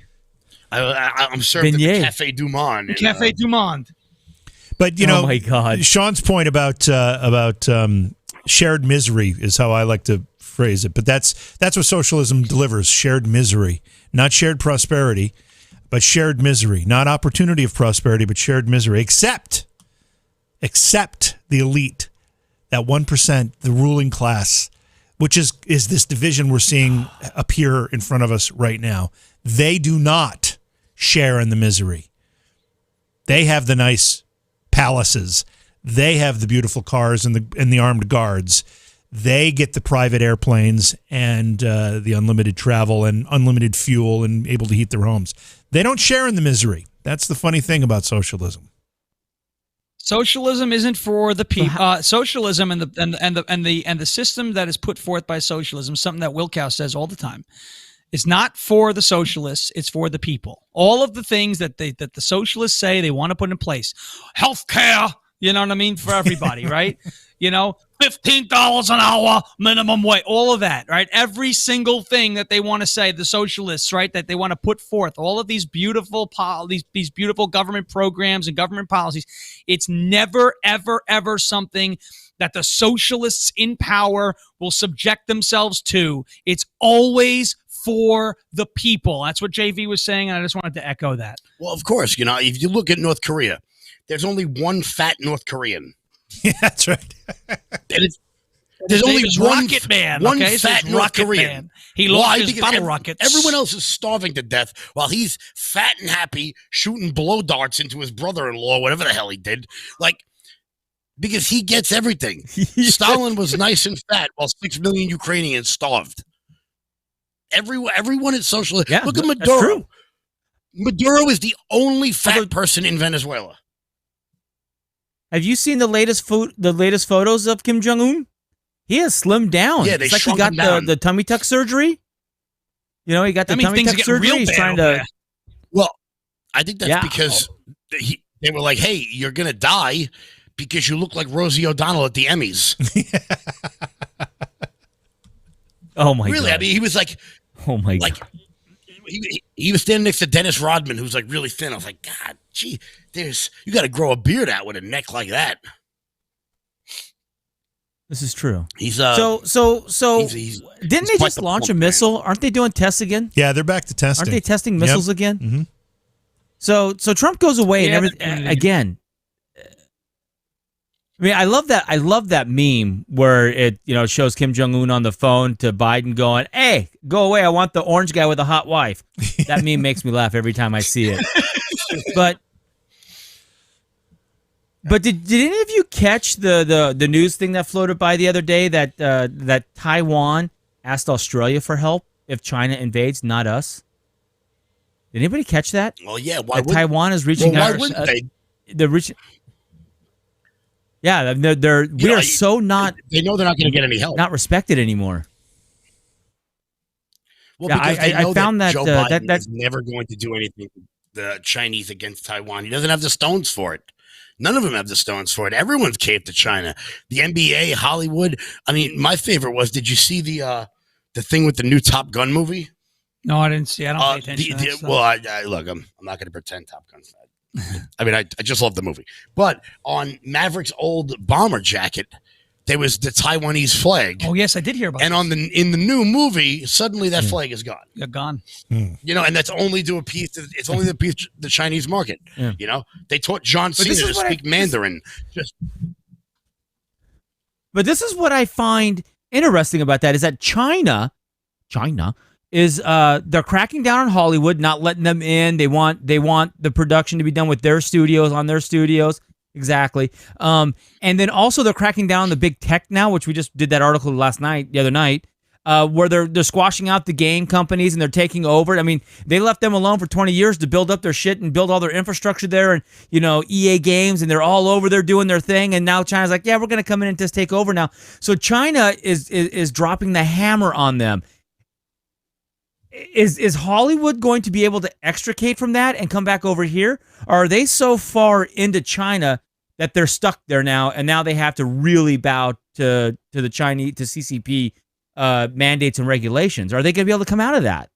Speaker 4: I'm served at the Cafe Du Monde.
Speaker 3: Cafe Du Monde.
Speaker 1: But
Speaker 2: oh my God,
Speaker 1: Sean's point about shared misery is how I like to phrase it. But that's what socialism delivers: shared misery, not shared prosperity, but shared misery. Not opportunity of prosperity, but shared misery. Except the elite, that 1%, the ruling class, which is this division we're seeing appear in front of us right now. They do not share in the misery. They have the nice palaces. They have the beautiful cars and the armed guards. They get the private airplanes and the unlimited travel and unlimited fuel and able to heat their homes. They don't share in the misery. That's the funny thing about socialism.
Speaker 3: Socialism isn't for the people. Socialism and the system that is put forth by socialism, something that Wilkow says all the time, is not for the socialists. It's for the people. All of the things that the socialists say they want to put in place, healthcare. You know what I mean? For everybody, right? $15 an hour minimum wage, all of that, right? Every single thing that they want to say, the socialists, right, that they want to put forth, all of these beautiful these beautiful government programs and government policies, it's never, ever, ever something that the socialists in power will subject themselves to. It's always for the people. That's what JV was saying, and I just wanted to echo that.
Speaker 4: Well, of course, if you look at North Korea, there's only one fat North Korean.
Speaker 1: Yeah, that's right.
Speaker 4: There's only one
Speaker 3: Rocket Man.
Speaker 4: One fat North Korean.
Speaker 3: Man. He launched his bottle rockets.
Speaker 4: Everyone else is starving to death while he's fat and happy, shooting blow darts into his brother-in-law, whatever the hell he did. Like, because he gets everything. Stalin was nice and fat while 6 million Ukrainians starved. Everyone is socialist.
Speaker 2: Yeah,
Speaker 4: look at Maduro. Maduro is the only fat person in Venezuela.
Speaker 2: Have you seen the latest photos of Kim Jong-un? He has slimmed down.
Speaker 4: Yeah,
Speaker 2: it's like he got the tummy tuck surgery. He got the tummy tuck surgery. He's trying to.
Speaker 4: Well, I think that's because they were like, "Hey, you're gonna die because you look like Rosie O'Donnell at the Emmys."
Speaker 2: Oh my God!
Speaker 4: Really? I mean, he was like,
Speaker 2: "Oh my God!"
Speaker 4: He was standing next to Dennis Rodman, who's like really thin. I was like, God, gee, you got to grow a beard out with a neck like that.
Speaker 2: This is true.
Speaker 4: He's
Speaker 2: didn't they just launch a missile? Aren't they doing tests again?
Speaker 1: Yeah, they're back to testing.
Speaker 2: Aren't they testing missiles again?
Speaker 1: Mm-hmm.
Speaker 2: So Trump goes away and everything again. I mean, I love that meme where it, shows Kim Jong-un on the phone to Biden going, "Hey, go away. I want the orange guy with a hot wife." That meme makes me laugh every time I see it. But did any of you catch the news thing that floated by the other day that Taiwan asked Australia for help if China invades, not us? Did anybody catch that?
Speaker 4: Well, yeah. Why would
Speaker 2: Taiwan is reaching out?
Speaker 4: Why wouldn't they?
Speaker 2: They're reaching. Yeah, we are so not.
Speaker 4: They know they're not going to get any help.
Speaker 2: Not respected anymore.
Speaker 4: Well,
Speaker 2: yeah,
Speaker 4: because they know
Speaker 2: I found that
Speaker 4: Joe Biden
Speaker 2: that's
Speaker 4: is never going to do anything with the Chinese against Taiwan. He doesn't have the stones for it. None of them have the stones for it. Everyone's caved to China. The NBA, Hollywood. I mean, my favorite was. Did you see the thing with the new Top Gun movie?
Speaker 3: No, I didn't see. I don't pay attention to that stuff.
Speaker 4: Well, look, I'm not going to pretend Top Gun's not. I mean, I just love the movie. But on Maverick's old bomber jacket, there was the Taiwanese flag.
Speaker 3: Oh, yes, I did hear about it.
Speaker 4: And in the new movie, suddenly that flag is gone.
Speaker 3: They're gone.
Speaker 4: And that's only to appease. It's only to appease the Chinese market. Yeah. They taught John Cena to speak Mandarin.
Speaker 2: But this is what I find interesting about that is that China is they're cracking down on Hollywood, not letting them in. They want the production to be done with their studios on their studios. Exactly. And then also they're cracking down on the big tech now, which we just did that article the other night, where they're squashing out the game companies and they're taking over. I mean, they left them alone for 20 years to build up their shit and build all their infrastructure there and, EA Games, and they're all over there doing their thing. And now China's like, yeah, we're going to come in and just take over now. So China is dropping the hammer on them. Is Hollywood going to be able to extricate from that and come back over here? Or are they so far into China that they're stuck there now, and now they have to really bow to the Chinese, to CCP mandates and regulations? Are they going to be able to come out of that?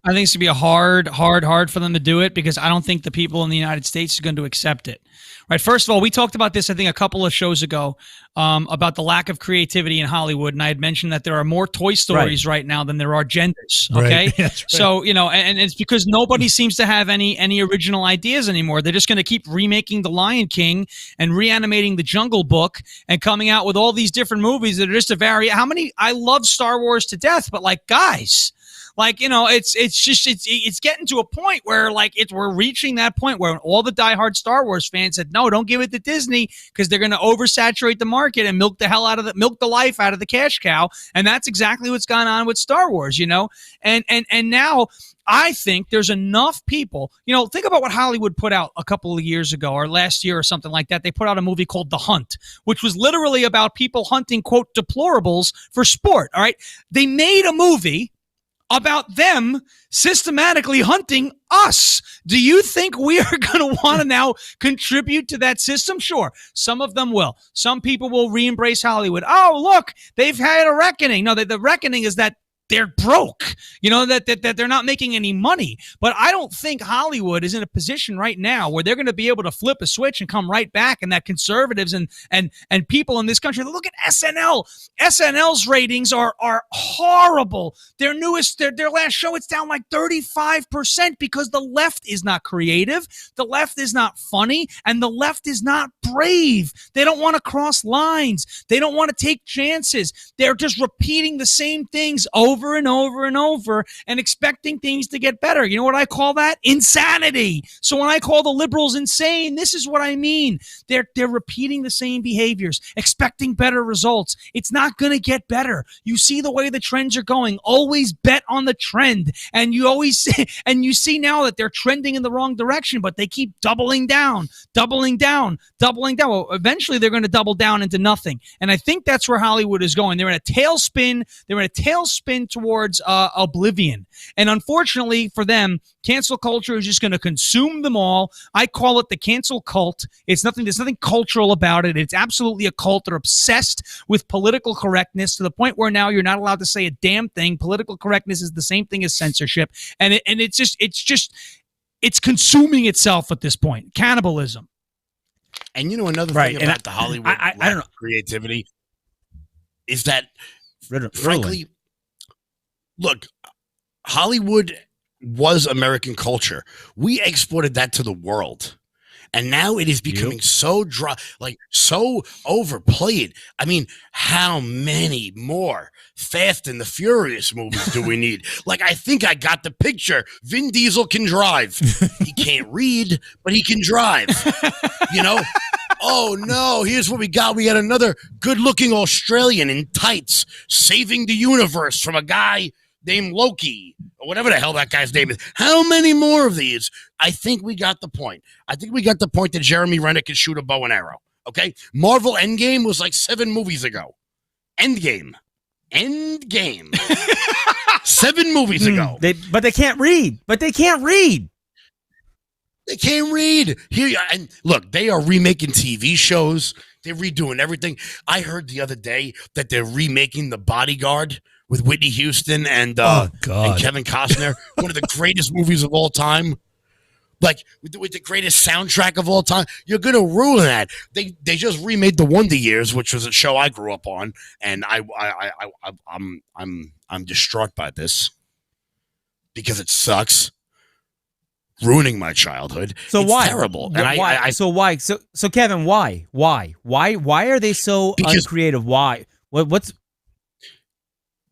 Speaker 3: I think it's going to be a hard for them to do it because I don't think the people in the United States are going to accept it. Right. First of all, we talked about this, I think, a couple of shows ago about the lack of creativity in Hollywood. And I had mentioned that there are more Toy Stories right now than there are genders. Okay.
Speaker 1: Right. Right.
Speaker 3: So, and it's because nobody seems to have any original ideas anymore. They're just going to keep remaking The Lion King and reanimating The Jungle Book and coming out with all these different movies that are just I love Star Wars to death, but guys, it's getting to a point where we're reaching that point where all the diehard Star Wars fans said, no, don't give it to Disney because they're going to oversaturate the market and milk the life out of the cash cow. And that's exactly what's gone on with Star Wars, and now I think there's enough people, think about what Hollywood put out a couple of years ago or last year or something like that. They put out a movie called The Hunt, which was literally about people hunting, quote, deplorables for sport. All right. They made a movie about them systematically hunting us. Do you think we are going to want to now contribute to that system? Sure. Some of them will. Some people will re-embrace Hollywood. Oh, look, they've had a reckoning. No, the reckoning is that they're broke, that they're not making any money. But I don't think Hollywood is in a position right now where they're going to be able to flip a switch and come right back, and that conservatives and people in this country, look at SNL. SNL's ratings are horrible. Their last show, it's down 35% because the left is not creative, the left is not funny, and the left is not brave. They don't want to cross lines. They don't want to take chances. They're just repeating the same things over and over and over and expecting things to get better. You know what I call that? Insanity. So when I call the liberals insane, this is what I mean. They're repeating the same behaviors, expecting better results. It's not going to get better. You see the way the trends are going. Always bet on the trend. And you see now that they're trending in the wrong direction, but they keep doubling down. Well, eventually they're going to double down into nothing. And I think that's where Hollywood is going. They're in a tailspin. Towards oblivion. And unfortunately for them, cancel culture is just going to consume them all. I call it the cancel cult. There's nothing cultural about it. It's absolutely a cult. They're obsessed with political correctness to the point where now you're not allowed to say a damn thing. Political correctness is the same thing as censorship. And it's consuming itself at this point. Cannibalism.
Speaker 4: And another thing about the Hollywood
Speaker 2: I don't know.
Speaker 4: creativity is that,
Speaker 2: Frankly,
Speaker 4: frankly, look, Hollywood was American culture. We exported that to the world. And now it is becoming so dry, like so overplayed. I mean, how many more Fast and the Furious movies do we need? Like, I think I got the picture. Vin Diesel can drive. He can't read, but he can drive. You know? Oh, no, here's what we got. We got another good-looking Australian in tights saving the universe from a guy named Loki, or whatever the hell that guy's name is. How many more of these? I think we got the point. I think we got the point that Jeremy Renner can shoot a bow and arrow. Okay? Marvel Endgame was like 7 movies ago. Endgame. 7 movies ago.
Speaker 2: But they can't read. They can't read
Speaker 4: here. And look, they are remaking TV shows. They're redoing everything. I heard the other day that they're remaking The Bodyguard with Whitney Houston and Kevin Costner. One of the greatest movies of all time. Like with the greatest soundtrack of all time. You're gonna ruin that. They just remade The Wonder Years, which was a show I grew up on, and I'm distraught by this because it sucks. Ruining my childhood.
Speaker 2: So
Speaker 4: it's
Speaker 2: why?
Speaker 4: Terrible.
Speaker 2: And
Speaker 4: why?
Speaker 2: So Kevin, why? Why are they so uncreative? Why? What's?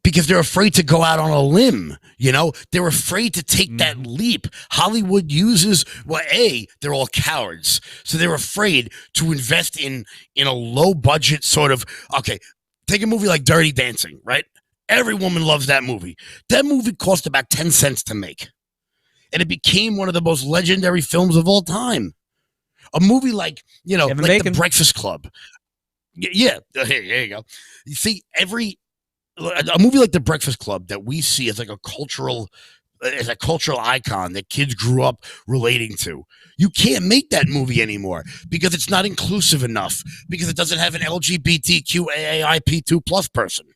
Speaker 4: Because they're afraid to go out on a limb. You know, they're afraid to take that leap. Hollywood uses, they're all cowards. So they're afraid to invest in a low budget sort of, take a movie like Dirty Dancing, right? Every woman loves that movie. That movie cost about 10 cents to make. And it became one of the most legendary films of all time. A movie like, The Breakfast Club. Yeah, here you go. You see, a movie like The Breakfast Club that we see as like a cultural icon that kids grew up relating to. You can't make that movie anymore because it's not inclusive enough, because it doesn't have an LGBTQAAIP2 plus person.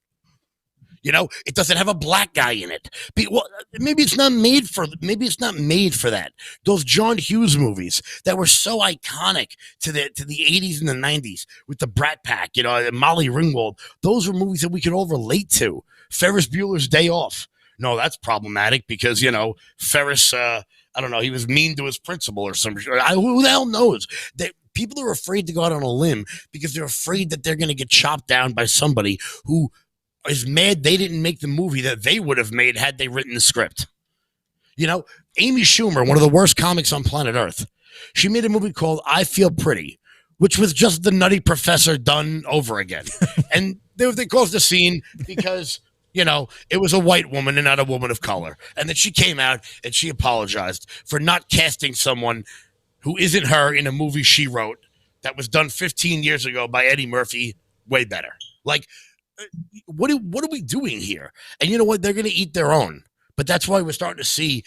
Speaker 4: You know, it doesn't have a black guy in it. Well, maybe it's not made for that. Those John Hughes movies that were so iconic to the 80s and the 90s with the Brat Pack, Molly Ringwald. Those were movies that we could all relate to. Ferris Bueller's Day Off. No, that's problematic because, Ferris, he was mean to his principal or something. Who the hell knows? People are afraid to go out on a limb because they're afraid that they're going to get chopped down by somebody who is mad they didn't make the movie that they would have made had they written the script. Amy Schumer, one of the worst comics on planet Earth, she made a movie called I Feel Pretty, which was just the Nutty Professor done over again. And they caused a scene because, it was a white woman and not a woman of color. And then she came out and she apologized for not casting someone who isn't her in a movie she wrote that was done 15 years ago by Eddie Murphy way better. Like, what are we doing here? And you know what? They're going to eat their own. But that's why we're starting to see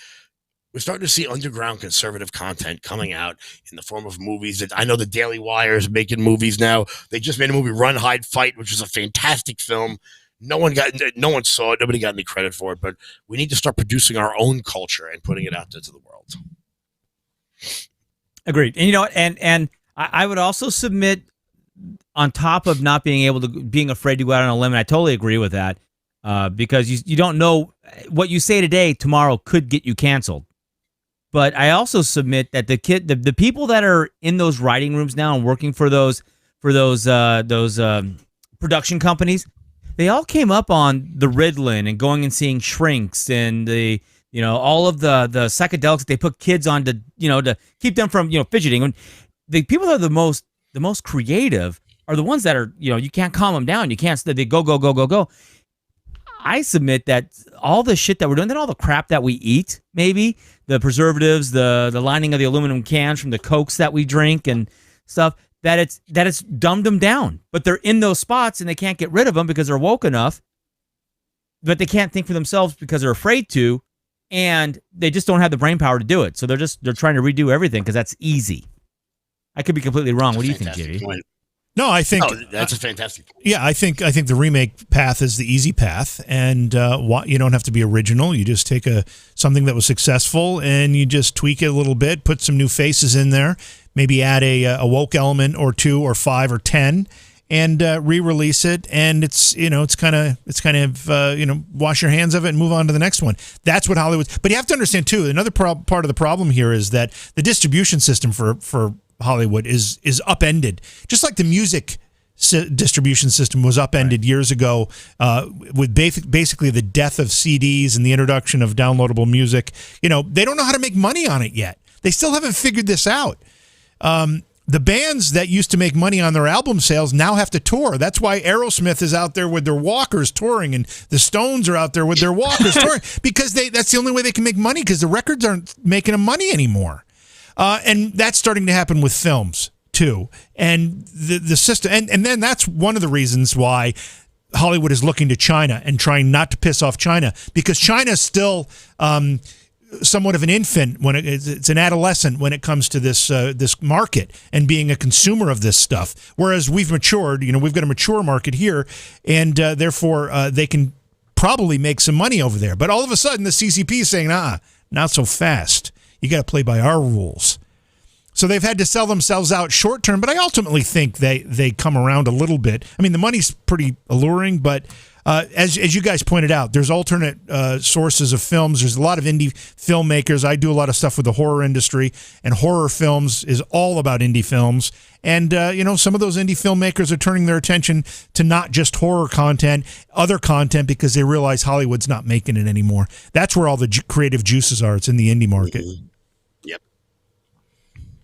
Speaker 4: underground conservative content coming out in the form of movies. That I know the Daily Wire is making movies now. They just made a movie, Run, Hide, Fight, which is a fantastic film. No one saw it. Nobody got any credit for it. But we need to start producing our own culture and putting it out there to the world.
Speaker 2: Agreed. And and I would also submit, on top of not being afraid to go out on a limb, and I totally agree with that, because you don't know what you say today, tomorrow could get you canceled. But I also submit that the people that are in those writing rooms now and working for those production companies, they all came up on the Ritalin and going and seeing shrinks and the all of the psychedelics that they put kids on to keep them from fidgeting. And the people that are the most creative are the ones that are, you can't calm them down. You can't, they go. I submit that all the shit that we're doing, that all the crap that we eat, maybe the preservatives, the lining of the aluminum cans from the Cokes that we drink and stuff, that it's dumbed them down. But they're in those spots and they can't get rid of them because they're woke enough, but they can't think for themselves because they're afraid to, and they just don't have the brain power to do it. So they're trying to redo everything because that's easy. I could be completely wrong. What do you think, JD?
Speaker 1: No, I think
Speaker 4: that's a fantastic point.
Speaker 1: Yeah, I think the remake path is the easy path, and you don't have to be original. You just take something that was successful and you just tweak it a little bit, put some new faces in there, maybe add a woke element or 2 or 5 or 10, and re-release it. And it's kind of wash your hands of it and move on to the next one. That's what Hollywood. But you have to understand too. Another part of the problem here is that the distribution system for Hollywood is upended, just like the music distribution system was upended years ago with basically the death of CDs and the introduction of downloadable music. They don't know how to make money on it yet. They still haven't figured this out. The bands that used to make money on their album sales now have to tour. That's why Aerosmith is out there with their walkers touring, and the Stones are out there with their walkers touring, because that's the only way they can make money, because the records aren't making them money anymore. And that's starting to happen with films too. And the system, and then that's one of the reasons why Hollywood is looking to China and trying not to piss off China, because China is still somewhat of an infant when it's an adolescent when it comes to this market and being a consumer of this stuff. Whereas we've matured, we've got a mature market here, and therefore they can probably make some money over there. But all of a sudden the CCP is saying, not so fast. You got to play by our rules. So they've had to sell themselves out short term, but I ultimately think they come around a little bit. I mean, the money's pretty alluring, but as you guys pointed out, there's alternate sources of films. There's a lot of indie filmmakers. I do a lot of stuff with the horror industry, and horror films is all about indie films. And, some of those indie filmmakers are turning their attention to not just horror content, other content, because they realize Hollywood's not making it anymore. That's where all the creative juices are. It's in the indie market.
Speaker 4: Yep.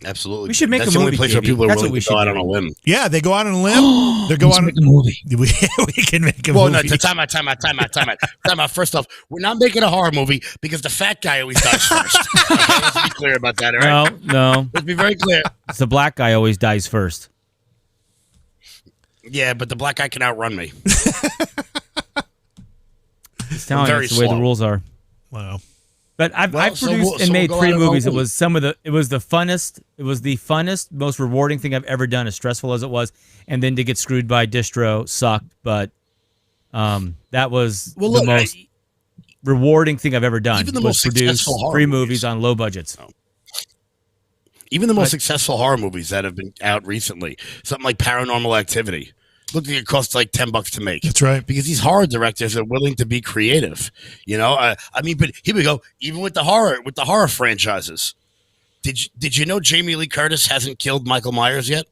Speaker 4: Absolutely.
Speaker 2: We should make
Speaker 4: That's
Speaker 2: a movie.
Speaker 4: The only place where people are
Speaker 2: That's
Speaker 4: willing
Speaker 2: what we
Speaker 4: to go
Speaker 2: should
Speaker 4: out
Speaker 2: do.
Speaker 4: on a limb.
Speaker 1: Yeah, they go out on a limb. They go out
Speaker 3: make a movie.
Speaker 1: We can make a
Speaker 4: Well,
Speaker 1: movie.
Speaker 4: no, time out. First off, we're not making a horror movie because the fat guy always dies first. Okay, let's be clear about that, all right?
Speaker 2: No.
Speaker 4: Let's be very clear.
Speaker 2: It's the black guy always dies first.
Speaker 4: Yeah, but the black guy can outrun me.
Speaker 2: It's telling
Speaker 4: very
Speaker 2: us the way the
Speaker 4: slow.
Speaker 2: rules are.
Speaker 1: Wow.
Speaker 2: But I've produced and made 3 movies. It was the funnest, most rewarding thing I've ever done, as stressful as it was. And then to get screwed by distro sucked, but that was the most rewarding thing I've ever done.
Speaker 4: Even the
Speaker 2: was
Speaker 4: most
Speaker 2: produce
Speaker 4: successful horror
Speaker 2: 3
Speaker 4: movies.
Speaker 2: movies on low budgets.
Speaker 4: Even the most successful horror movies that have been out recently, something like Paranormal Activity, look like it costs like $10 to make.
Speaker 1: That's right.
Speaker 4: Because these horror directors are willing to be creative. But here we go. Even with the horror franchises, did you know Jamie Lee Curtis hasn't killed Michael Myers yet?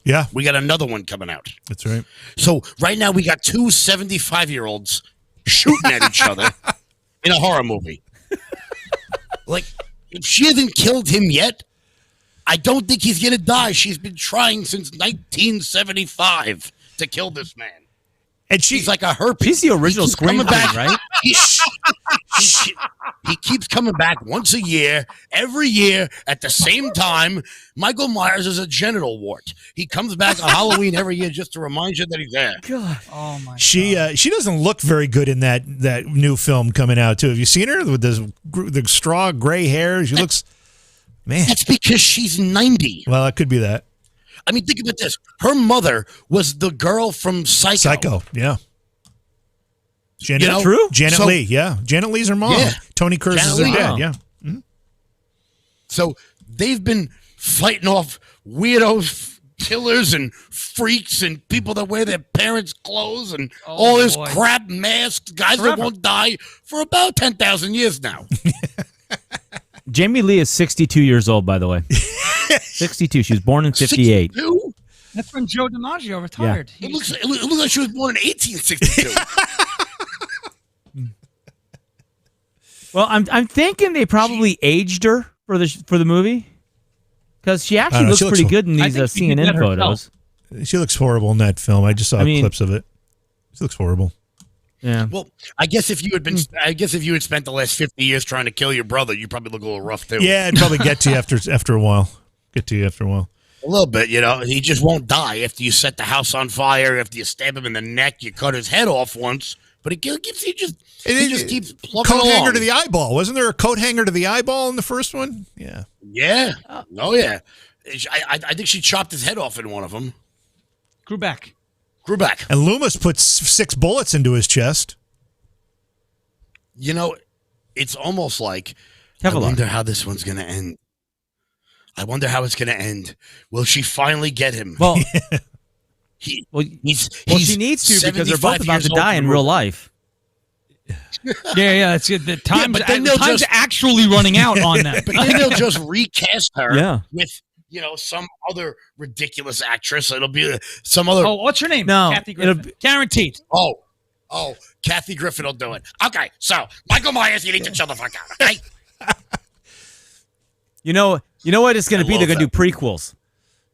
Speaker 1: Yeah,
Speaker 4: We got another one coming out.
Speaker 1: that's right.
Speaker 4: So right now we got 2 75-year-olds shooting at each other in a horror movie. Like, if she hasn't killed him yet, I don't think he's going to die. She's been trying since 1975 to kill this man.
Speaker 1: And
Speaker 4: She's like a herpes.
Speaker 2: She's the original Scream Queen, right?
Speaker 4: He keeps coming back once a year, every year, at the same time. Michael Myers is a genital wart. He comes back on Halloween every year just to remind you that he's there.
Speaker 2: God.
Speaker 3: Oh my!
Speaker 1: She doesn't look very good in that new film coming out too. Have you seen her with the straw gray hair? She looks, man.
Speaker 4: That's because she's 90.
Speaker 1: Well, it could be that.
Speaker 4: I mean, think about this. Her mother was the girl from Psycho.
Speaker 1: Yeah. Janet,
Speaker 2: True?
Speaker 1: Janet Leigh, yeah. Janet Leigh's her mom.
Speaker 4: Yeah.
Speaker 1: Tony Curtis is her
Speaker 4: Janet Leigh.
Speaker 1: dad,
Speaker 2: Wow.
Speaker 1: yeah. Mhm.
Speaker 4: So they've been fighting off weirdos, killers, and freaks, and people that wear their parents' clothes, and all this
Speaker 3: boy.
Speaker 4: crap, masks, guys that won't die for about 10,000 years now.
Speaker 2: Jamie Lee is 62 years old, by the way. 62. She was born in 58.
Speaker 4: 62?
Speaker 3: That's when Joe DiMaggio retired.
Speaker 4: It looks like she was born in 1862.
Speaker 2: Well, I'm thinking they probably aged her for the movie, because she actually
Speaker 1: know,
Speaker 2: looks
Speaker 1: she looks
Speaker 2: pretty good in
Speaker 3: I
Speaker 2: these
Speaker 3: think she did
Speaker 2: CNN
Speaker 3: that herself.
Speaker 2: photos.
Speaker 1: She looks horrible in that film. I just saw clips of it. She looks horrible.
Speaker 2: Yeah.
Speaker 4: Well, I guess if you had spent the last 50 years trying to kill your brother, you probably look a little rough too.
Speaker 1: Yeah, it'd probably get to you after a while.
Speaker 4: A little bit, He just won't die after you set the house on fire. After you stab him in the neck, you cut his head off once, but he just keeps plugging
Speaker 1: Coat
Speaker 4: along.
Speaker 1: hanger to the eyeball. Wasn't there a coat hanger to the eyeball in the first one? Yeah.
Speaker 4: Yeah. Oh yeah. I think she chopped his head off in one of them.
Speaker 3: Grew back.
Speaker 1: And Loomis puts 6 bullets into his chest.
Speaker 4: It's almost like
Speaker 2: Have
Speaker 4: I
Speaker 2: a look.
Speaker 4: wonder how this one's going to end. I wonder how it's going to end. Will she finally get him?
Speaker 2: Well,
Speaker 4: He's
Speaker 2: she needs to, because they're both
Speaker 4: 75
Speaker 2: about
Speaker 4: years
Speaker 2: to
Speaker 4: old
Speaker 2: die in
Speaker 4: and
Speaker 2: real life.
Speaker 3: Yeah, that's good. The time's
Speaker 4: but then they'll
Speaker 3: time's
Speaker 4: just-
Speaker 3: actually running out on that.
Speaker 4: But then they'll just recast her
Speaker 2: Yeah.
Speaker 4: with some other ridiculous actress. It'll be some other.
Speaker 3: Oh, what's her name?
Speaker 2: No,
Speaker 3: Kathy Griffin. Guaranteed.
Speaker 4: Oh, Kathy Griffin will do it. Okay, so Michael Myers, you need to chill the fuck out. Okay.
Speaker 2: You know what it's going to be?
Speaker 4: love
Speaker 2: They're going to
Speaker 4: that.
Speaker 2: do prequels.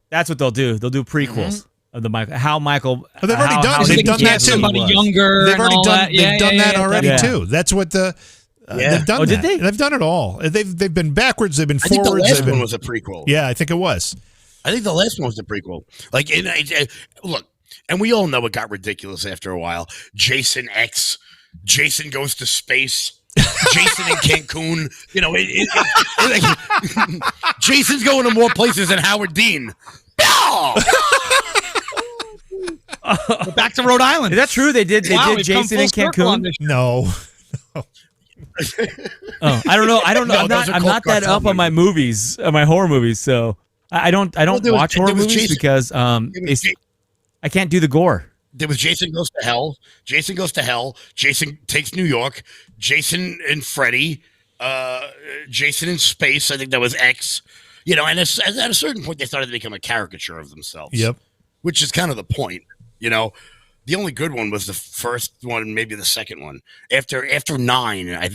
Speaker 2: That's what they'll do. They'll do prequels of the Michael.
Speaker 1: But they've already done.
Speaker 2: how
Speaker 1: They've
Speaker 2: he
Speaker 1: done that
Speaker 2: was.
Speaker 1: too.
Speaker 3: Somebody younger.
Speaker 1: They've
Speaker 3: and
Speaker 1: already
Speaker 3: all
Speaker 1: done.
Speaker 3: that.
Speaker 1: They've done that already
Speaker 2: Yeah.
Speaker 1: too. That's what the. They've done
Speaker 2: Oh,
Speaker 1: that.
Speaker 2: did they?
Speaker 1: They've done it all. They've been backwards. They've been
Speaker 4: I think the
Speaker 1: forwards.
Speaker 4: last
Speaker 1: They've been,
Speaker 4: one was a prequel.
Speaker 1: yeah, I think it was.
Speaker 4: I think the last one was the prequel. Look, and we all know it got ridiculous after a while. Jason X, Jason goes to space, Jason in Cancun. Jason's going to more places than Howard Dean. No!
Speaker 3: Back to Rhode Island.
Speaker 2: Is that true? They did. They
Speaker 3: Wow,
Speaker 2: did
Speaker 3: we've come
Speaker 2: Jason
Speaker 3: full
Speaker 2: in
Speaker 3: circle on
Speaker 2: Cancun.
Speaker 3: this.
Speaker 1: No.
Speaker 2: Oh, I don't know.
Speaker 4: No,
Speaker 2: I'm
Speaker 4: those are
Speaker 2: not
Speaker 4: called
Speaker 2: that
Speaker 4: cartel
Speaker 2: up on my movies, my horror movies. So I don't
Speaker 4: there was-
Speaker 2: watch horror
Speaker 4: there was
Speaker 2: movies
Speaker 4: Jason-
Speaker 2: because I can't do the gore.
Speaker 4: There was Jason Goes to Hell. Jason Goes to Hell. Jason Takes New York. Jason and Freddy. Jason in Space. I think that was X. And at a certain point, they started to become a caricature of themselves.
Speaker 1: Yep.
Speaker 4: Which is kind of the point. The only good one was the first one, maybe the second one. After 9, I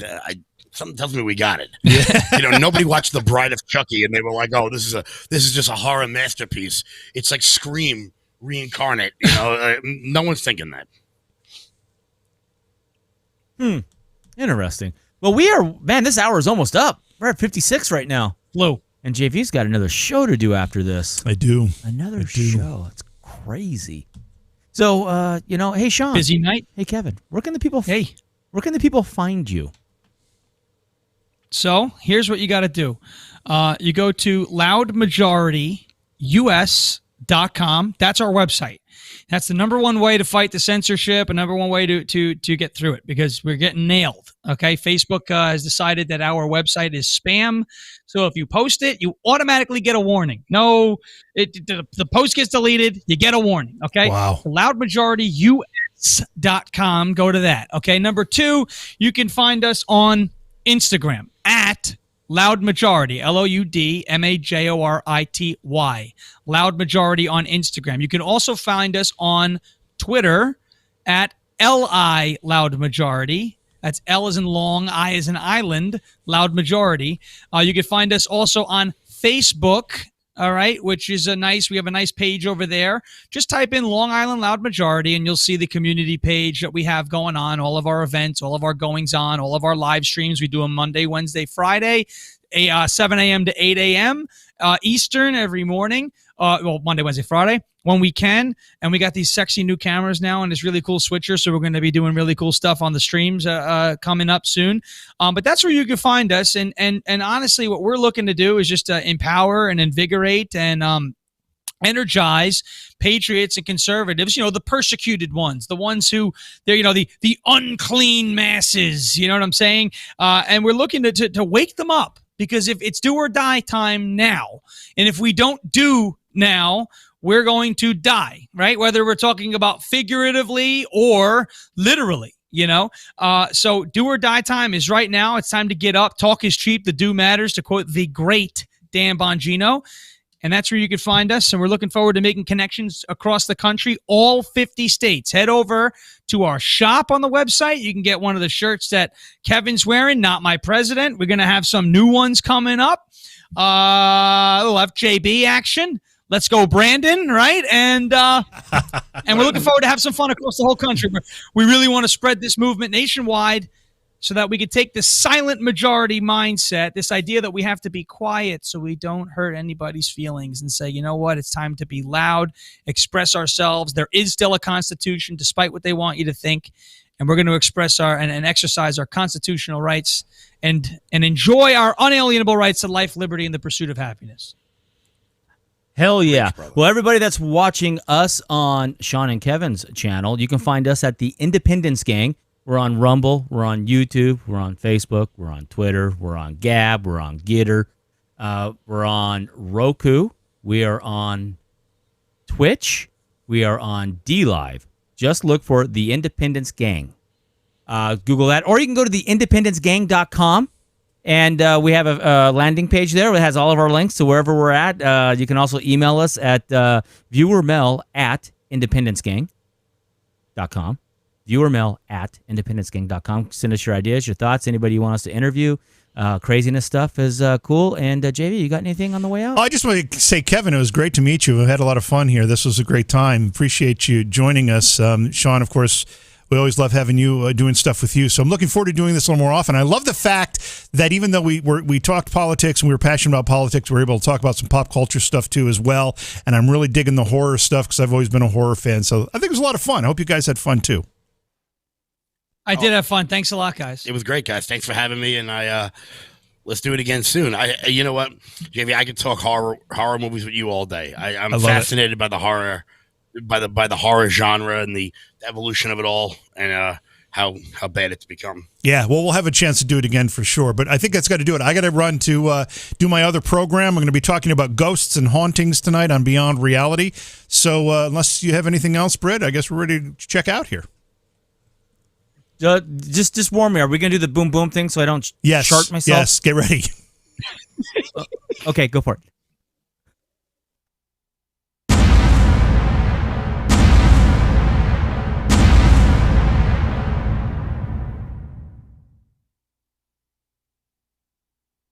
Speaker 4: something tells me we got it. Yeah. Nobody watched The Bride of Chucky, and they were like, "Oh, this is just a horror masterpiece." It's like Scream reincarnate. No one's thinking that.
Speaker 2: Interesting. Well, this hour is almost up. We're at 56 right now.
Speaker 3: Flu.
Speaker 2: And JV's got another show to do after this.
Speaker 1: I do.
Speaker 2: Another show. It's crazy. So, hey, Sean.
Speaker 3: Busy night.
Speaker 2: Hey, Kevin. Where can the people
Speaker 3: Hey.
Speaker 2: Where can the people find you?
Speaker 3: So here's what you got to do. You go to loudmajorityus.com. That's our website. That's the number one way to fight the censorship and number one way to get through it because we're getting nailed. Okay. Facebook has decided that our website is spam. So if you post it, you automatically get a warning. No, the post gets deleted. You get a warning. Okay.
Speaker 1: Wow.
Speaker 3: Loudmajorityus.com. Go to that. Okay. Number 2, you can find us on Instagram at Loud Majority, LOUDMAJORITY, Loud Majority on Instagram. You can also find us on Twitter at LI Loud Majority. That's L as in long, I as in island, Loud Majority. You can find us also on Facebook, all right, which is we have a nice page over there. Just type in Long Island Loud Majority and you'll see the community page that we have going on, all of our events, all of our goings on, all of our live streams. We do them Monday, Wednesday, Friday, 7 a.m. to 8 a.m. Eastern every morning. Monday, Wednesday, Friday when we can. And we got these sexy new cameras now and this really cool switcher. So we're going to be doing really cool stuff on the streams coming up soon. But that's where you can find us. And honestly, what we're looking to do is just empower and invigorate and energize patriots and conservatives, the persecuted ones, the ones who they're, the unclean masses, you know what I'm saying? And we're looking to wake them up because if it's do or die time now, and if we don't do now, we're going to die, right? Whether we're talking about figuratively or literally, so do or die time is right now. It's time to get up. Talk is cheap. The do matters, to quote the great Dan Bongino. And that's where you can find us. And we're looking forward to making connections across the country, all 50 states. Head over to our shop on the website. You can get one of the shirts that Kevin's wearing, Not My President. We're going to have some new ones coming up. We'll have JB action. Let's go, Brandon, right? And we're looking forward to have some fun across the whole country. We really want to spread this movement nationwide so that we could take the silent majority mindset, this idea that we have to be quiet so we don't hurt anybody's feelings, and say, you know what, it's time to be loud, express ourselves. There is still a constitution, despite what they want you to think, and we're going to express and exercise our constitutional rights and enjoy our unalienable rights to life, liberty, and the pursuit of happiness.
Speaker 2: Hell yeah. Well, everybody that's watching us on Sean and Kevin's channel, you can find us at the Independence Gang. We're on Rumble, we're on YouTube, we're on Facebook, we're on Twitter, we're on Gab, we're on Gitter, we're on Roku, we are on Twitch, we are on DLive. Just look for the Independence Gang. Google that, or you can go to theindependencegang.com And we have a landing page there that has all of our links to wherever we're at. You can also email us at viewermail@independencegang.com. Viewermail@independencegang.com. Send us your ideas, your thoughts, anybody you want us to interview. Craziness stuff is cool. And JV, you got anything on the way out?
Speaker 1: I just want to say, Kevin, it was great to meet you. We had a lot of fun here. This was a great time. Appreciate you joining us. Sean, of course, we always love having you doing stuff with you. So I'm looking forward to doing this a little more often. I love the fact that even though we talked politics and we were passionate about politics, we were able to talk about some pop culture stuff too as well. And I'm really digging the horror stuff because I've always been a horror fan. So I think it was a lot of fun. I hope you guys had fun too.
Speaker 3: I did have fun. Thanks a lot, guys.
Speaker 4: It was great, guys. Thanks for having me, and let's do it again soon. You know what, JV, I could talk horror movies with you all day. I'm fascinated by the horror, by the horror genre and the evolution of it all, and how bad it's become.
Speaker 1: Yeah, well, we'll have a chance to do it again for sure. But I think that's got to do it. I got to run to do my other program. I'm going to be talking about ghosts and hauntings tonight on Beyond Reality. So unless you have anything else, Britt, I guess we're ready to check out here.
Speaker 2: Just warn me. Are we going to do the boom boom thing so I don't shart myself?
Speaker 1: Yes, get ready.
Speaker 2: Okay, go for it.